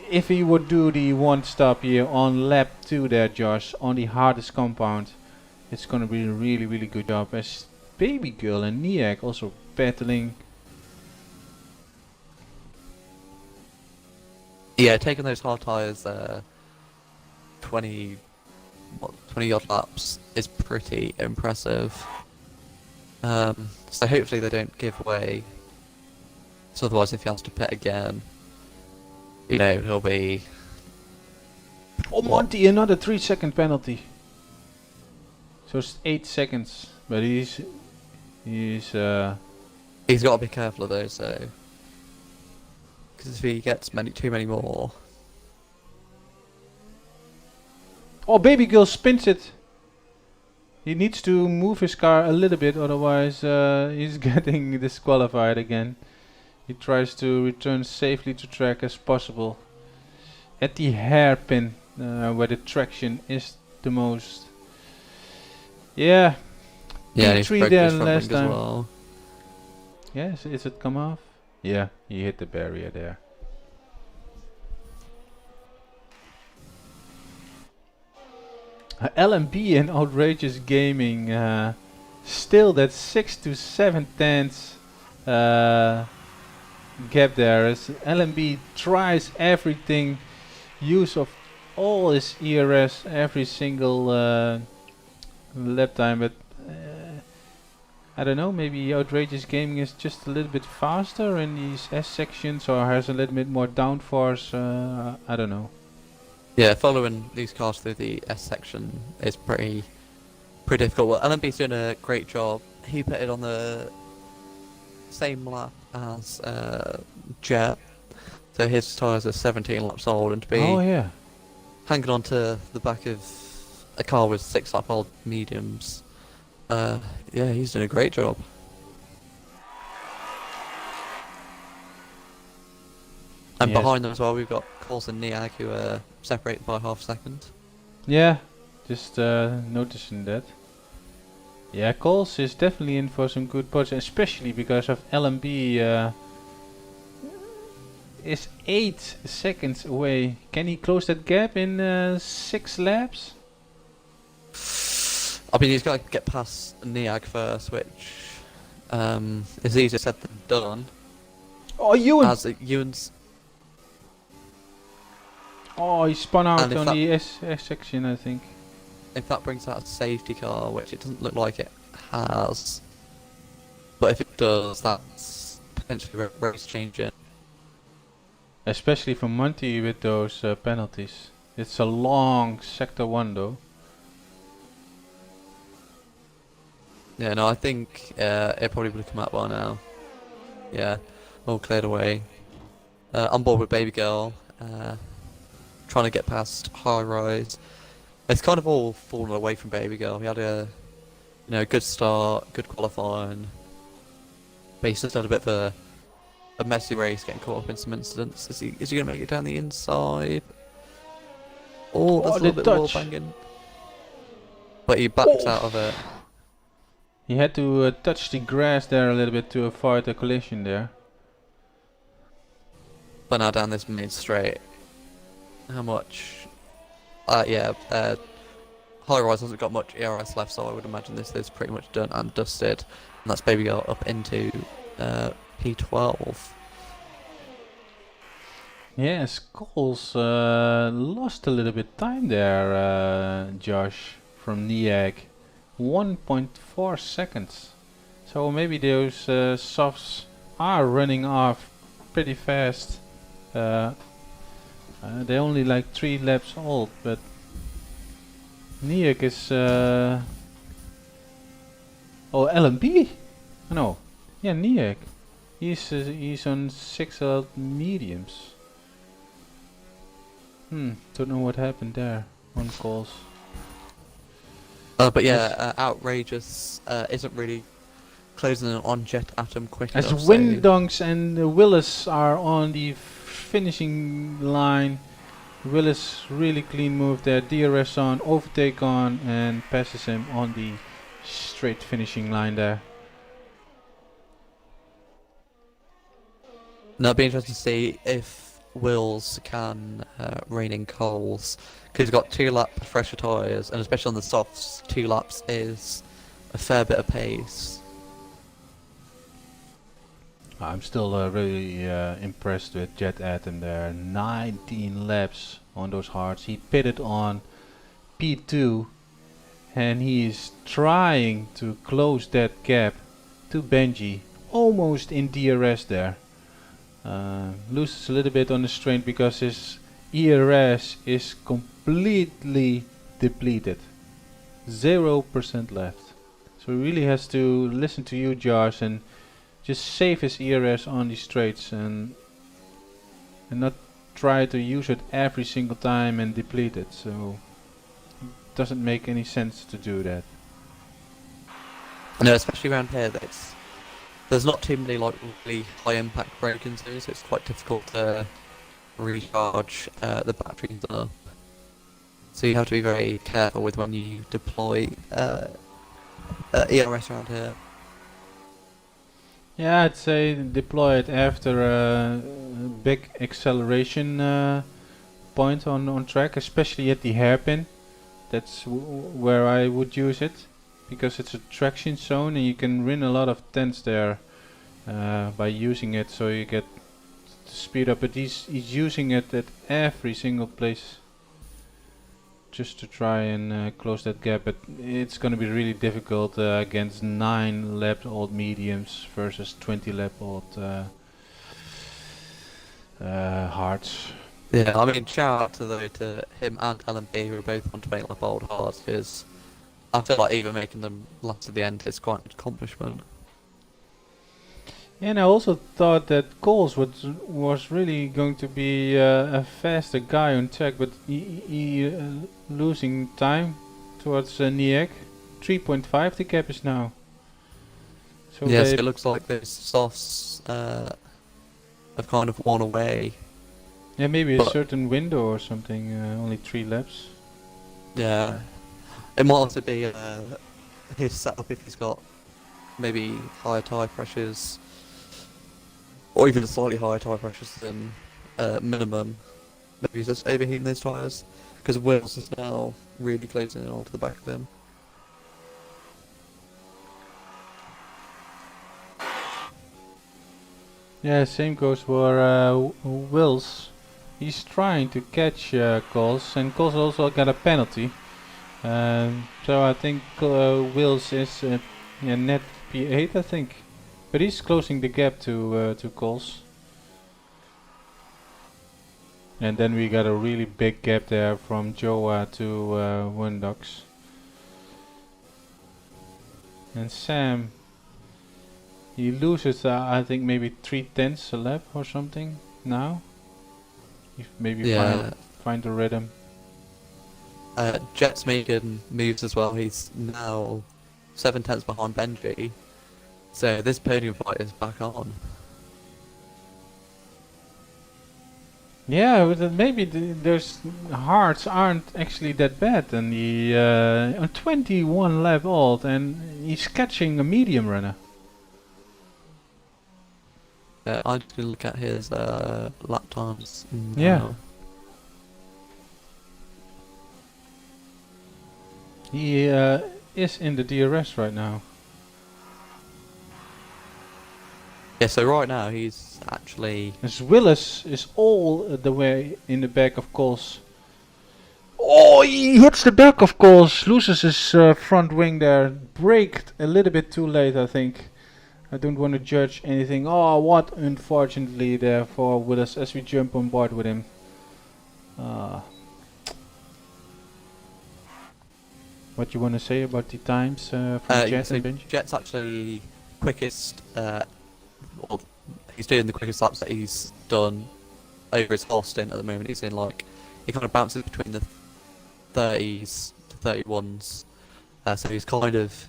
If he would do the one stop here on lap 2 there, Josh, on the hardest compound, it's gonna be a really, really good job. As Baby Girl and Niak also battling. Yeah, taking those hard tyres 20 odd laps is pretty impressive. So hopefully they don't give way. So otherwise, if he has to pit again, he'll be. Oh, Monty, another 3-second penalty. So it's 8 seconds, but he's got to be careful of those, though, because if he gets too many more. Oh, Baby Girl spins it. He needs to move his car a little bit, otherwise he's getting disqualified again. He tries to return safely to track as possible. At the hairpin, where the traction is the most. Yeah. Yeah, he's P3 there broke his front last wing as time. well. Yes, is it come off? Yeah, he hit the barrier there. LMB and Outrageous Gaming still that 6 to 7 tenths gap there. As LMB tries everything, use of all his ERS every single lap time, but I don't know, maybe Outrageous Gaming is just a little bit faster in these S sections or has a little bit more downforce, I don't know. Yeah, following these cars through the S section is pretty difficult. Well, LMB's doing a great job. He pitted on the same lap as Jet, so his tyres are 17 laps old, and to be hanging on to the back of a car with 6 lap old mediums, yeah, he's doing a great job. And Yes. behind them as well, we've got Coles and Niag, who are separated by half a second. Yeah, just noticing that. Yeah, Coles is definitely in for some good points, especially because of LMB is 8 seconds away. Can he close that gap in 6 laps? I mean, he's got to get past Niag first, which is easier said than done. Oh, Ewan! As Ewan's... Oh, he spun out And if on that- the S section, I think. If that brings out a safety car, which it doesn't look like it has, but if it does, that's potentially race changing. Especially for Monty with those penalties. It's a long sector 1 though. Yeah, no, I think it probably would have come out by now. Yeah, all cleared away. On board with Baby Girl, trying to get past High Rise. It's kind of all fallen away from Baby Girl. He had a good start, good qualifying. But he's just had a bit of a messy race, getting caught up in some incidents. Is he going to make it down the inside? Oh, there's a the little bit of wall touch. banging. But he backs out of it. He had to touch the grass there a little bit to avoid a collision there. But now down this mid straight. How much? Yeah, High Rise hasn't got much ERS left, so I would imagine this is pretty much done and dusted. And that's Baby Girl up into P12. Yes, Coles lost a little bit time there, Josh, from Niag. 1.4 seconds. So maybe those softs are running off pretty fast. They're only like 3 laps old, but Niag is... oh, LMB? No. Yeah, Niag. He's on 6 old mediums. Don't know what happened there on Coles. But yeah, Outrageous isn't really closing in on Jet Atom quick As enough. so- Windonks and Willis are on the finishing line. Willis really clean move there. DRS on, overtake on, and passes him on the straight finishing line there. Now it'd be interesting to see if Wills can rein in Coles, because he's got 2 lap fresher tyres, and especially on the softs, 2 laps is a fair bit of pace. I'm still really impressed with Jet Atom there. 19 laps on those hards. He pitted on P2 and he is trying to close that gap to Benji. Almost in DRS there. Loses a little bit on the strength because his ERS is completely depleted. 0% left. So he really has to listen to you, Josh, and just save his ERS on the straights and not try to use it every single time and deplete it. So it doesn't make any sense to do that. No, especially around here, there's not too many like really high impact break-ins, so it's quite difficult to recharge the batteries up. So you have to be very careful with when you deploy ERS around here. Yeah, I'd say deploy it after a big acceleration point on track, especially at the hairpin. That's where I would use it, because it's a traction zone and you can win a lot of tenths there by using it, so you get to speed up. But he's using it at every single place just to try and close that gap, but it's going to be really difficult against 9 lap old mediums versus 20 lap old hards. Yeah, I mean, shout out to him and LMP, who are both on 20 lap old hards, because I feel like even making them last to the end is quite an accomplishment. And I also thought that Coles was really going to be a faster guy on track, but he losing time towards Niek. 3.5 the gap is now. So Yes, it looks like those softs have kind of worn away. yeah, maybe a but- certain window or something. Only 3 laps. Yeah, it might also be his setup if he's got maybe higher tyre pressures, or even slightly higher tyre pressures than minimum. Maybe he's just overheating those tyres, because Wills is now really closing in onto the back of him. Yeah, same goes for Wills. He's trying to catch Coles, and Coles also got a penalty. So I think Wills is net P8, I think. But he's closing the gap to Coles. And then we got a really big gap there from Joa to Windox. And Sam, he loses I think maybe 3/10 a lap or something now. If maybe find the rhythm. Jet's making moves as well. He's now 7 tenths behind Benji. So this podium fight is back on. Yeah, but maybe those hearts aren't actually that bad. And he 21 lap old, and he's catching a medium runner. I'm just gonna look at his lap times. Yeah. now. He is in the DRS right now. Yeah, so right now he's actually... As Willis is all the way in the back of Coles. Oh, he hits the back of Coles, loses his front wing there, braked a little bit too late, I think. I don't want to judge anything. Oh, what unfortunately there for Willis as we jump on board with him. What you want to say about the times from Jet so and Benji? Jet's actually quickest, well, he's doing the quickest laps that he's done over his whole stint at the moment. He's in like, he kind of bounces between the 30s to 31s. So he's kind of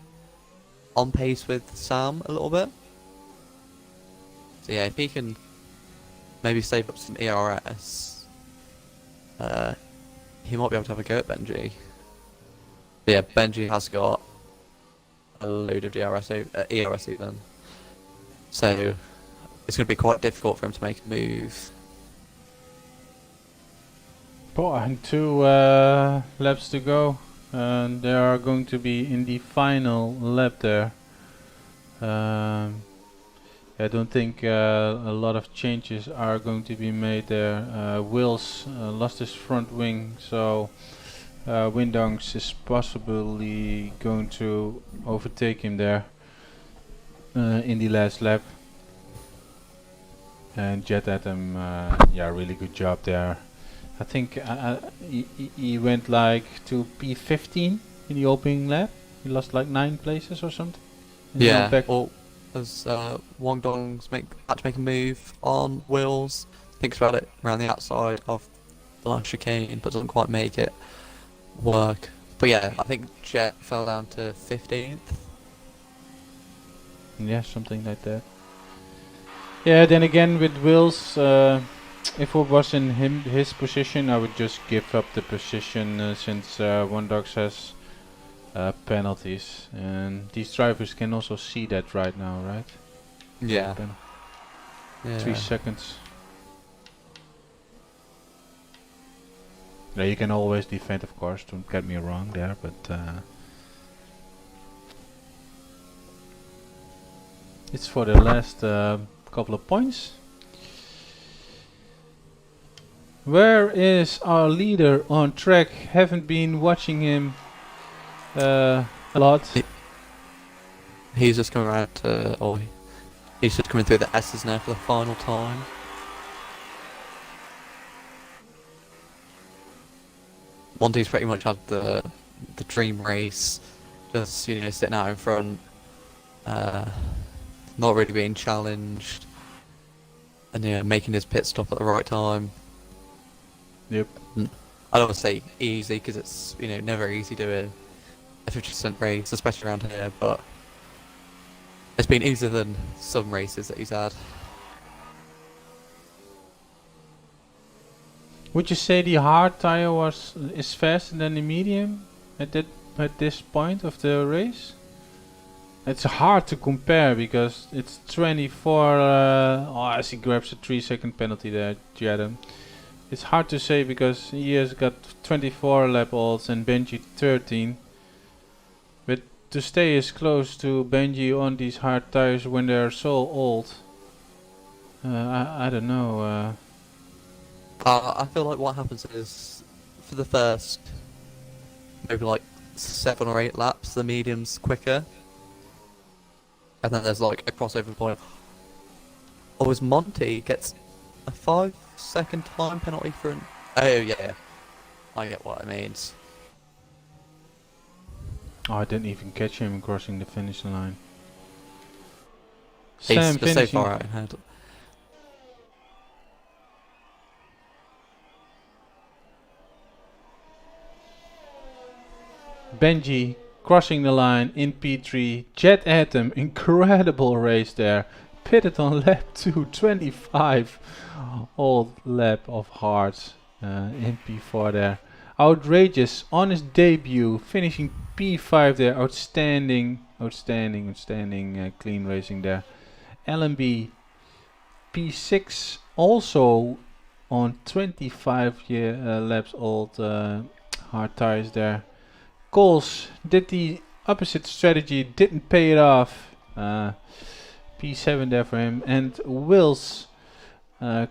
on pace with Sam a little bit. So yeah, if he can maybe save up some ERS, he might be able to have a go at Benji. But yeah, Benji has got a load of ERS even. So it's going to be quite difficult for him to make a move. And 2 laps to go. And they are going to be in the final lap there. I don't think a lot of changes are going to be made there. Wills lost his front wing, so Windongs is possibly going to overtake him there in the last lap. And Jet Atom, yeah, really good job there. I think he went like to P15 in the opening lap. He lost like 9 places or something. And he went Yeah, back. well, as Wong Dong's had to make a move on Wills, thinks about it around the outside of the last chicane, but doesn't quite make it work. But yeah, I think Jet fell down to 15th. Yeah, something like that. Yeah, then again with Wills, if I was in his position, I would just give up the position since One Dogs has penalties, and these drivers can also see that right now, right? Yeah. Yeah. 3 seconds. Yeah, you can always defend, of course, don't get me wrong there, but it's for the last couple of points. Where is our leader on track? Haven't been watching him a lot. He's just coming around to, he's just coming through the S's now for the final time. Monty's pretty much had the dream race, just, you know, sitting out in front, not really being challenged, and, you know, making his pit stop at the right time. Yep. I don't want to say easy, because it's, you know, never easy doing a 50% race, especially around here, but it's been easier than some races that he's had. Would you say the hard tire is faster than the medium at this point of the race? It's hard to compare because it's 24. As he grabs a 3-second penalty there, Jadam. It's hard to say because he has got 24 lap olds and Benji 13. But to stay as close to Benji on these hard tires when they're so old, I don't know. I feel like what happens is, for the first maybe like 7 or 8 laps, the medium's quicker, and then there's like a crossover point. Oh, as Monty gets a 5-second time penalty for an... Oh yeah, I get what it means. Oh, I didn't even catch him crossing the finish line. He's Sam just so finishing. far out ahead. Benji crossing the line in P3. Jet Atom, incredible race there. Pitted on lap 2, 25. Old lap of hearts in P4 there. Outrageous on his debut, finishing P5 there. Outstanding clean racing there. LMB P6 also on 25 laps old hard tires there. Coles did the opposite strategy, didn't pay it off. P7 there for him, and Wills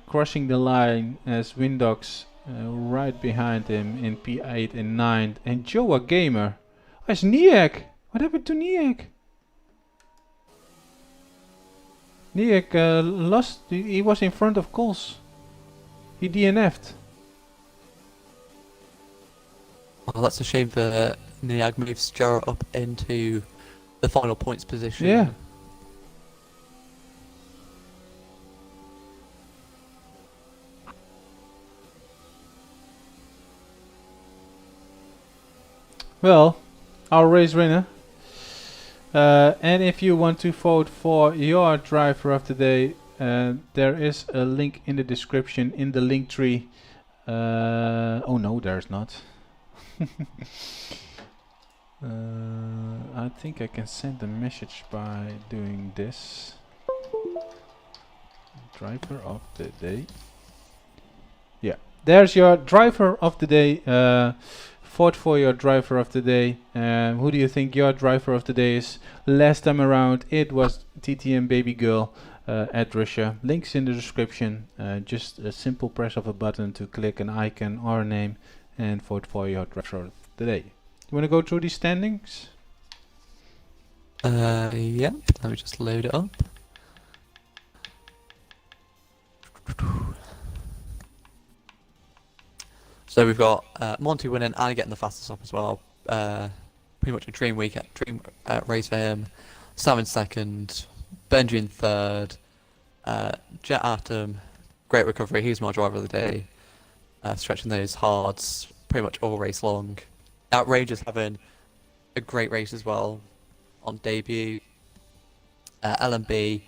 crossing the line as Windox right behind him in P8 and 9. And Joa Gamer, oh, it's Niak. What happened to Niak? Niak lost. He was in front of Coles. He DNF'd. Oh, that's a shame that Niag moves Jarrett up into the final points position. Yeah. Well, our race winner. And if you want to vote for your driver of the day, there is a link in the description in the link tree. Oh no, there's not. I think I can send a message by doing this. Driver of the day. Yeah, there's your driver of the day. Vote for your driver of the day. Who do you think your driver of the day is? Last time around it was TTM Baby Girl at Russia. Links in the description. Just a simple press of a button to click an icon or a name and vote for your driver of the day. You want to go through these standings? Yeah, let me just load it up. So we've got Monty winning and getting the fastest stop as well. Pretty much a dream weekend, race for him. Sam in second, Benji in third, Jet Atom, great recovery. He's my driver of the day. Stretching those hards pretty much all race long. Outrageous having a great race as well on debut. LMB,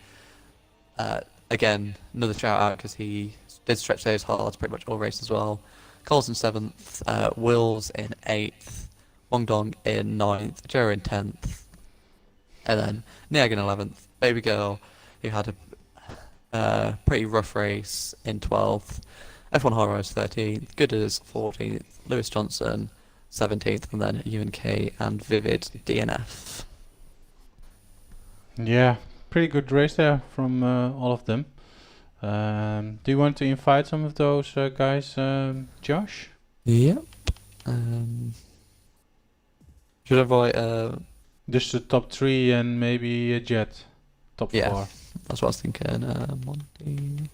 again, another shout out because he did stretch those hards pretty much all race as well. Coles in 7th, Wills in 8th, Wong Dong in 9th, Joe in 10th, and then Niag in 11th. Baby Girl, who had a pretty rough race, in 12th. F1 High-Rise 13th, Gooders 14th, Lewis Johnson 17th, and then UNK and Vivid DNF. Yeah, pretty good race there from all of them. Do you want to invite some of those guys, Josh? Yep. Should I invite Just the top 3 and maybe a Jet, top Yeah. 4. that's what I was thinking. Monty.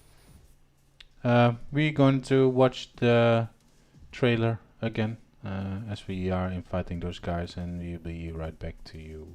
We're going to watch the trailer again as we are inviting those guys, and we'll be right back to you.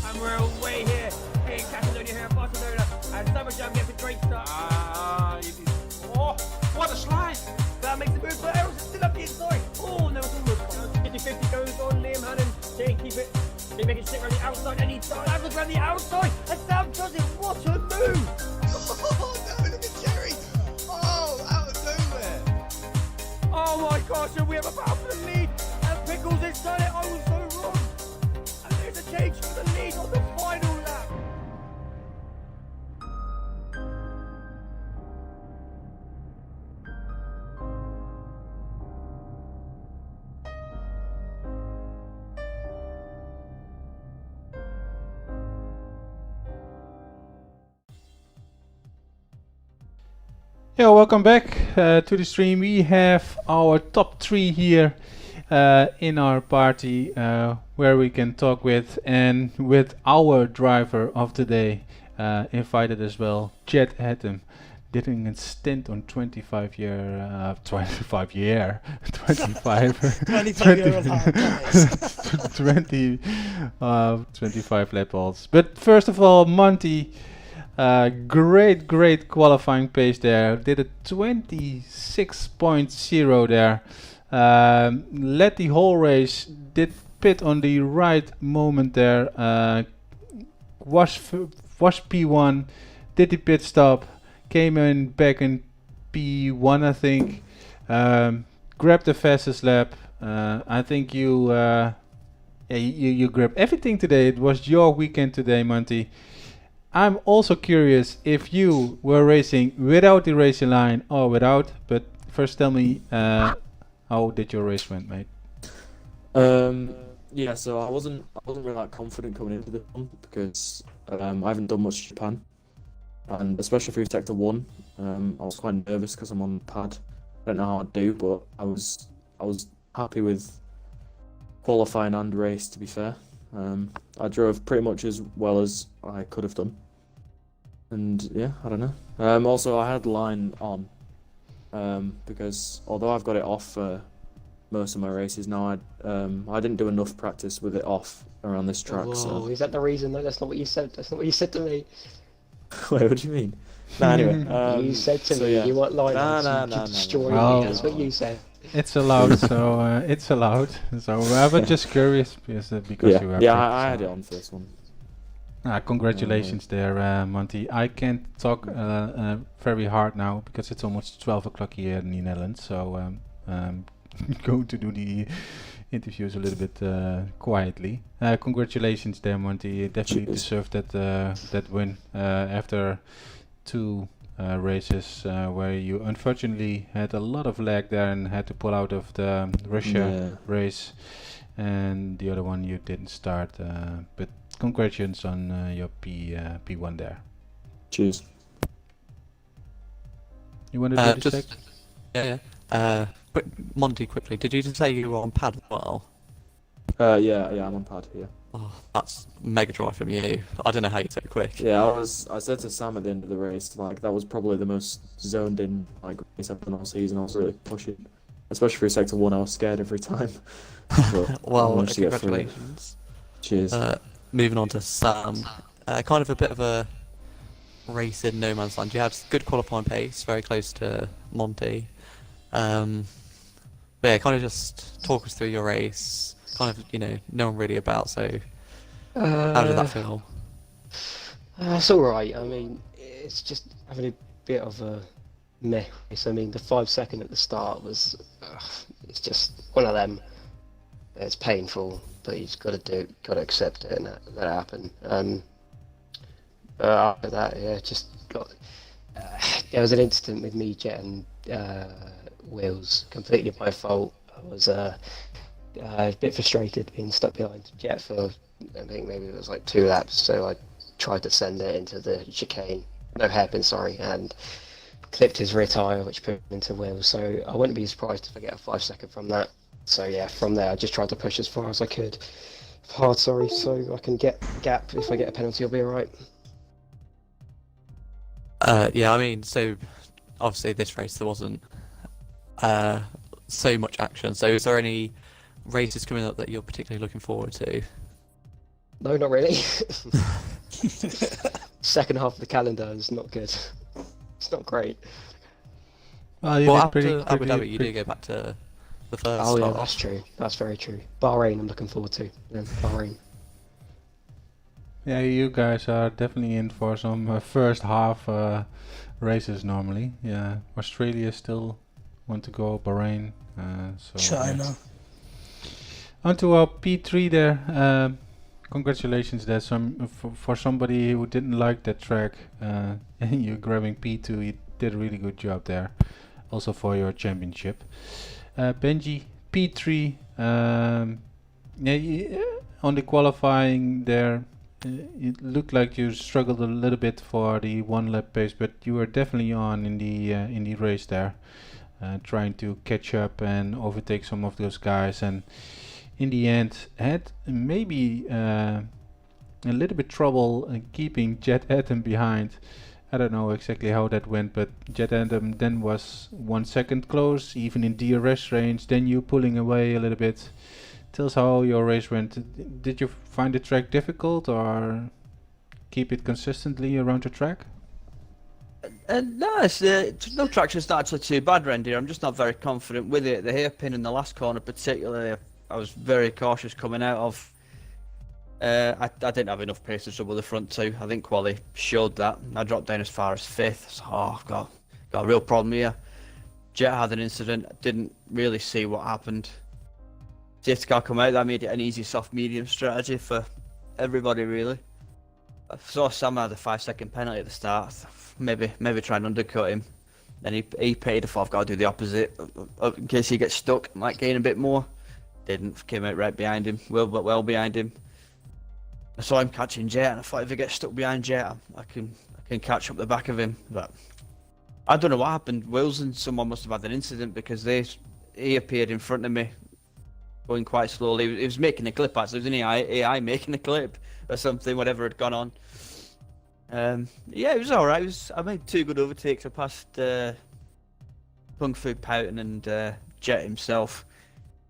And we're away here in Catalonia here in Barcelona. And Summerjam gets a great start. Oh, what a slide! That makes the move, but Errol's still up the inside. Oh, no, it's almost 50-50 goes on. Liam Hannon, they keep it. They make it stick around the outside, and he dives around the outside. And Sam does it. What a move! Oh no, look at Jerry! Oh, out of nowhere! Oh my gosh, and we have a battle for the lead. And Pickles has done it. I was so wrong. And there's a change for the lead on the final lap. Yeah, welcome back to the stream. We have our top 3 here in our party where we can talk with, and with our driver of the day invited as well, Jet Hatem, doing a stint on 25 year 25 year 25 25 year old hard guys. 20 25 lap balls. But first of all, Monty, great qualifying pace there. Did a 26.0 there. Led the whole race. Did pit on the right moment there. Was P1. Did the pit stop. Came in back in P1, I think. Grabbed the fastest lap. I think you grabbed everything today. It was your weekend today, Monty. I'm also curious if you were racing without the racing line or without, but first tell me how did your race went, mate? Yeah, so I wasn't really that confident coming into this one because I haven't done much Japan, and especially through sector 1, I was quite nervous because I'm on pad. I don't know how I'd do, but I was happy with qualifying and race, to be fair. I drove pretty much as well as I could have done, and yeah, I don't know. Also, I had line on because although I've got it off for most of my races now, I didn't do enough practice with it off around this track. Whoa, So is that the reason? No, that's not what you said. That's not what you said to me. wait, what do you mean? Nah, anyway, You said to so me yeah. you weren't lying. Nah, so nah, you nah, could nah, destroy nah. me. That's what you said. It's allowed, so it's allowed. So I was just curious because Yeah, you were yeah, picked, I had so. it on first one. Congratulations there, Monty. I can't talk very hard now because it's almost 12 o'clock here in the Netherlands, so I'm going to do the interviews a little bit quietly. Congratulations there, Monty. You definitely Cheers. deserved that win after 2 races where you unfortunately had a lot of lag there and had to pull out of the Russia race, and the other one you didn't start. But congratulations on your P1 there. Cheers. You want to do the Just check? yeah. Monty, quickly, did you just say you were on pad as well? Yeah, I'm on pad here. Oh, that's mega drive from you. I don't know how you took it quick. Yeah, I said to Sam at the end of the race, like, that was probably the most zoned in race I've done all season. I was really pushing, especially through sector 1. I was scared every time. But I Well, managed to get through it. congratulations. Cheers. Moving on to Sam, kind of a bit of a race in no man's land. You had good qualifying pace, very close to Monty. But yeah, kind of just talk us through your race. Kind of, no one really about. So how did that feel? It's alright. I mean, it's just having a bit of a meh race. I mean, the 5 second at the start was, it's just one of them. It's painful, but you just got to accept it, and that happened. After that, yeah, just got. There was an incident with me jetting wheels, completely my fault. I was a bit frustrated being stuck behind Jet for, I think maybe it was like 2 laps, so I tried to send it into the chicane, no hairpin, sorry, and clipped his rear tyre, which put him into wheels. So I wouldn't be surprised if I get a 5 second from that. So yeah, from there I just tried to push as far as I could. Hard, sorry, so I can get gap. If I get a penalty, I'll be alright. Yeah, I mean, so obviously this race there wasn't so much action. So is there any races coming up that you're particularly looking forward to? No, not really. Second half of the calendar is not good. It's not great. Well, you Well, did after Abu Dhabi, you do pretty- go back to the first. Oh yeah, half. that's true. That's very true. Bahrain, I'm looking forward to. Yeah, Bahrain. Yeah, you guys are definitely in for some first half races normally. Yeah, Australia still want to go, Bahrain. So yeah. China. Onto our P3 there. Congratulations there. For somebody who didn't like that track, and you're grabbing P2, you did a really good job there. Also for your championship. Benji, P3. On the qualifying there, it looked like you struggled a little bit for the 1 lap pace, but you were definitely on in the race there, trying to catch up and overtake some of those guys, and in the end had maybe a little bit trouble keeping Jet Atom behind. I don't know exactly how that went, but Jet Atom then was 1 second close, even in DRS range, then you pulling away a little bit. Tell us how your race went. Did you find the track difficult or keep it consistently around the track? No, no traction's not actually too bad around here. I'm just not very confident with it. The hairpin in the last corner particularly, I was very cautious coming out of. I didn't have enough pace to trouble the front two. I think Quali showed that. I dropped down as far as 5th. So, I've got a real problem here. Jet had an incident. I didn't really see what happened. Safety car come out. That made it an easy soft medium strategy for everybody really. I saw Sam had a 5 second penalty at the start. Maybe try and undercut him. Then he paid. I thought I've got to do the opposite in case he gets stuck. Might gain a bit more. Didn't. Came out right behind him. Well behind him. I saw him catching Jet, and I thought if he gets stuck behind Jet, I can catch up the back of him. But I don't know what happened. Wills and someone must have had an incident because he appeared in front of me, going quite slowly. He was making a clip actually. It was an AI making a clip or something. Whatever had gone on. Yeah, it was all right. I made 2 good overtakes. I passed Kung Fu Poughton and Jet himself.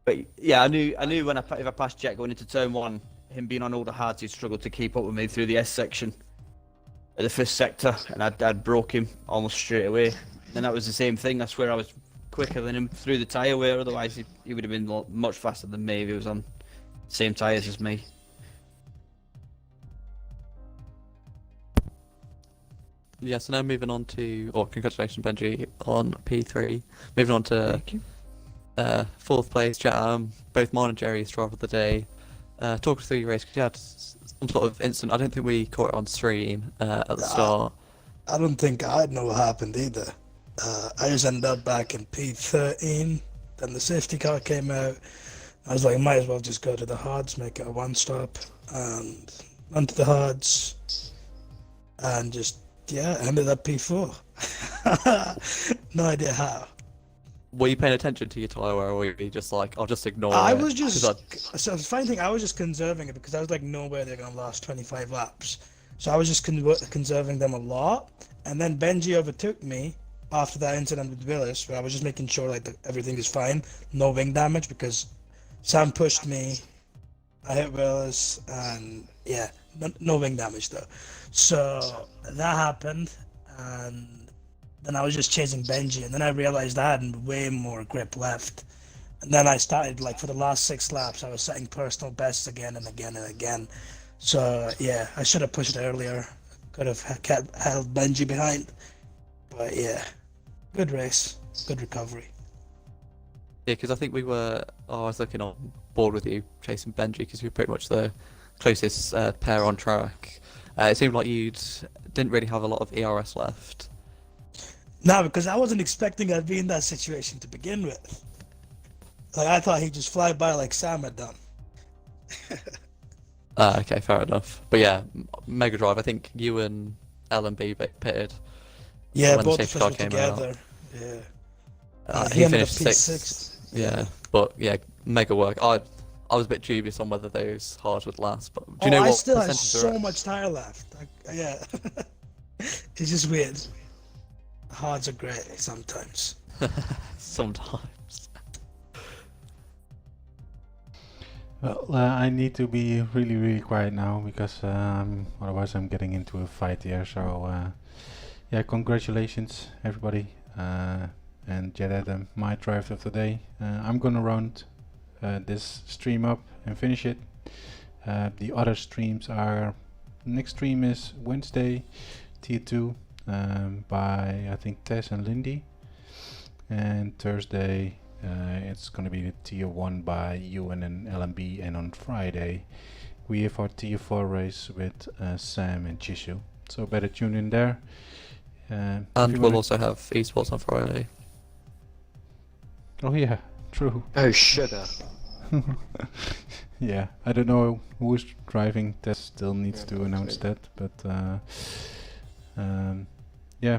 But yeah, I knew if I passed Jet going into turn 1. Him being on all the hards, he'd struggled to keep up with me through the S section at the 5th sector, and I'd broke him almost straight away. And that was the same thing. I swear I was quicker than him through the tyre wear, otherwise he would have been much faster than me if he was on the same tyres as me. Yeah, so now moving on to, congratulations Benji on P3. Moving on to 4th place, both mine and Jerry's driver of the day. Talk us through your race, because you had some sort of incident. I don't think we caught it on stream at the start. I don't think I know what happened either. I just ended up back in P13. Then the safety car came out. I was like, might as well just go to the hards, make it a 1-stop, and onto the hards, and just ended up P4. No idea how. Were you paying attention to your tyre wear, or were you just like, I'll just ignore it? I was just, so the funny thing, I was just conserving it because I was like, no way they're going to last 25 laps. So I was just conserving them a lot. And then Benji overtook me after that incident with Willis, where I was just making sure like that everything is fine, no wing damage, because Sam pushed me I hit Willis, and yeah, no wing damage though. So that happened, and then I was just chasing Benji, and then I realized I had way more grip left. And then I started, like, for the last 6 laps, I was setting personal bests again and again and again. So yeah, I should have pushed it earlier. Could have held Benji behind. But yeah, good race, good recovery. Yeah, because I think we were. Oh, I was looking on board with you, chasing Benji, because we were pretty much the closest pair on track. It seemed like you didn't really have a lot of ERS left. No, because I wasn't expecting I'd be in that situation to begin with. Like, I thought he'd just fly by like Sam had done. Okay, fair enough. But yeah, Mega Drive. I think you and LMB pitted. Yeah, when the both of safety us car were came together. out. Yeah. He ended up finished sixth. P6. Yeah, but yeah, mega work. I was a bit dubious on whether those hards would last, but do you Oh, know I what still have percentage so they're at? much tire left. Yeah. It's just weird. Hards are great sometimes. Sometimes. Well, I need to be really, really quiet now because otherwise I'm getting into a fight here. So yeah, congratulations everybody, and Jet Adam, my drive of the day. I'm gonna round this stream up and finish it. The other streams are, next stream is Wednesday, tier 2 by I think Tess and Lindy, and Thursday it's gonna be the tier 1 by Ewan and LMB, and on Friday we have our tier 4 race with Sam and Chishu. So better tune in there. And we'll also have esports on Friday. Oh yeah, true. Oh, sugar. Yeah, I don't know who's driving. Tess still needs Yeah, to announce absolutely. that, but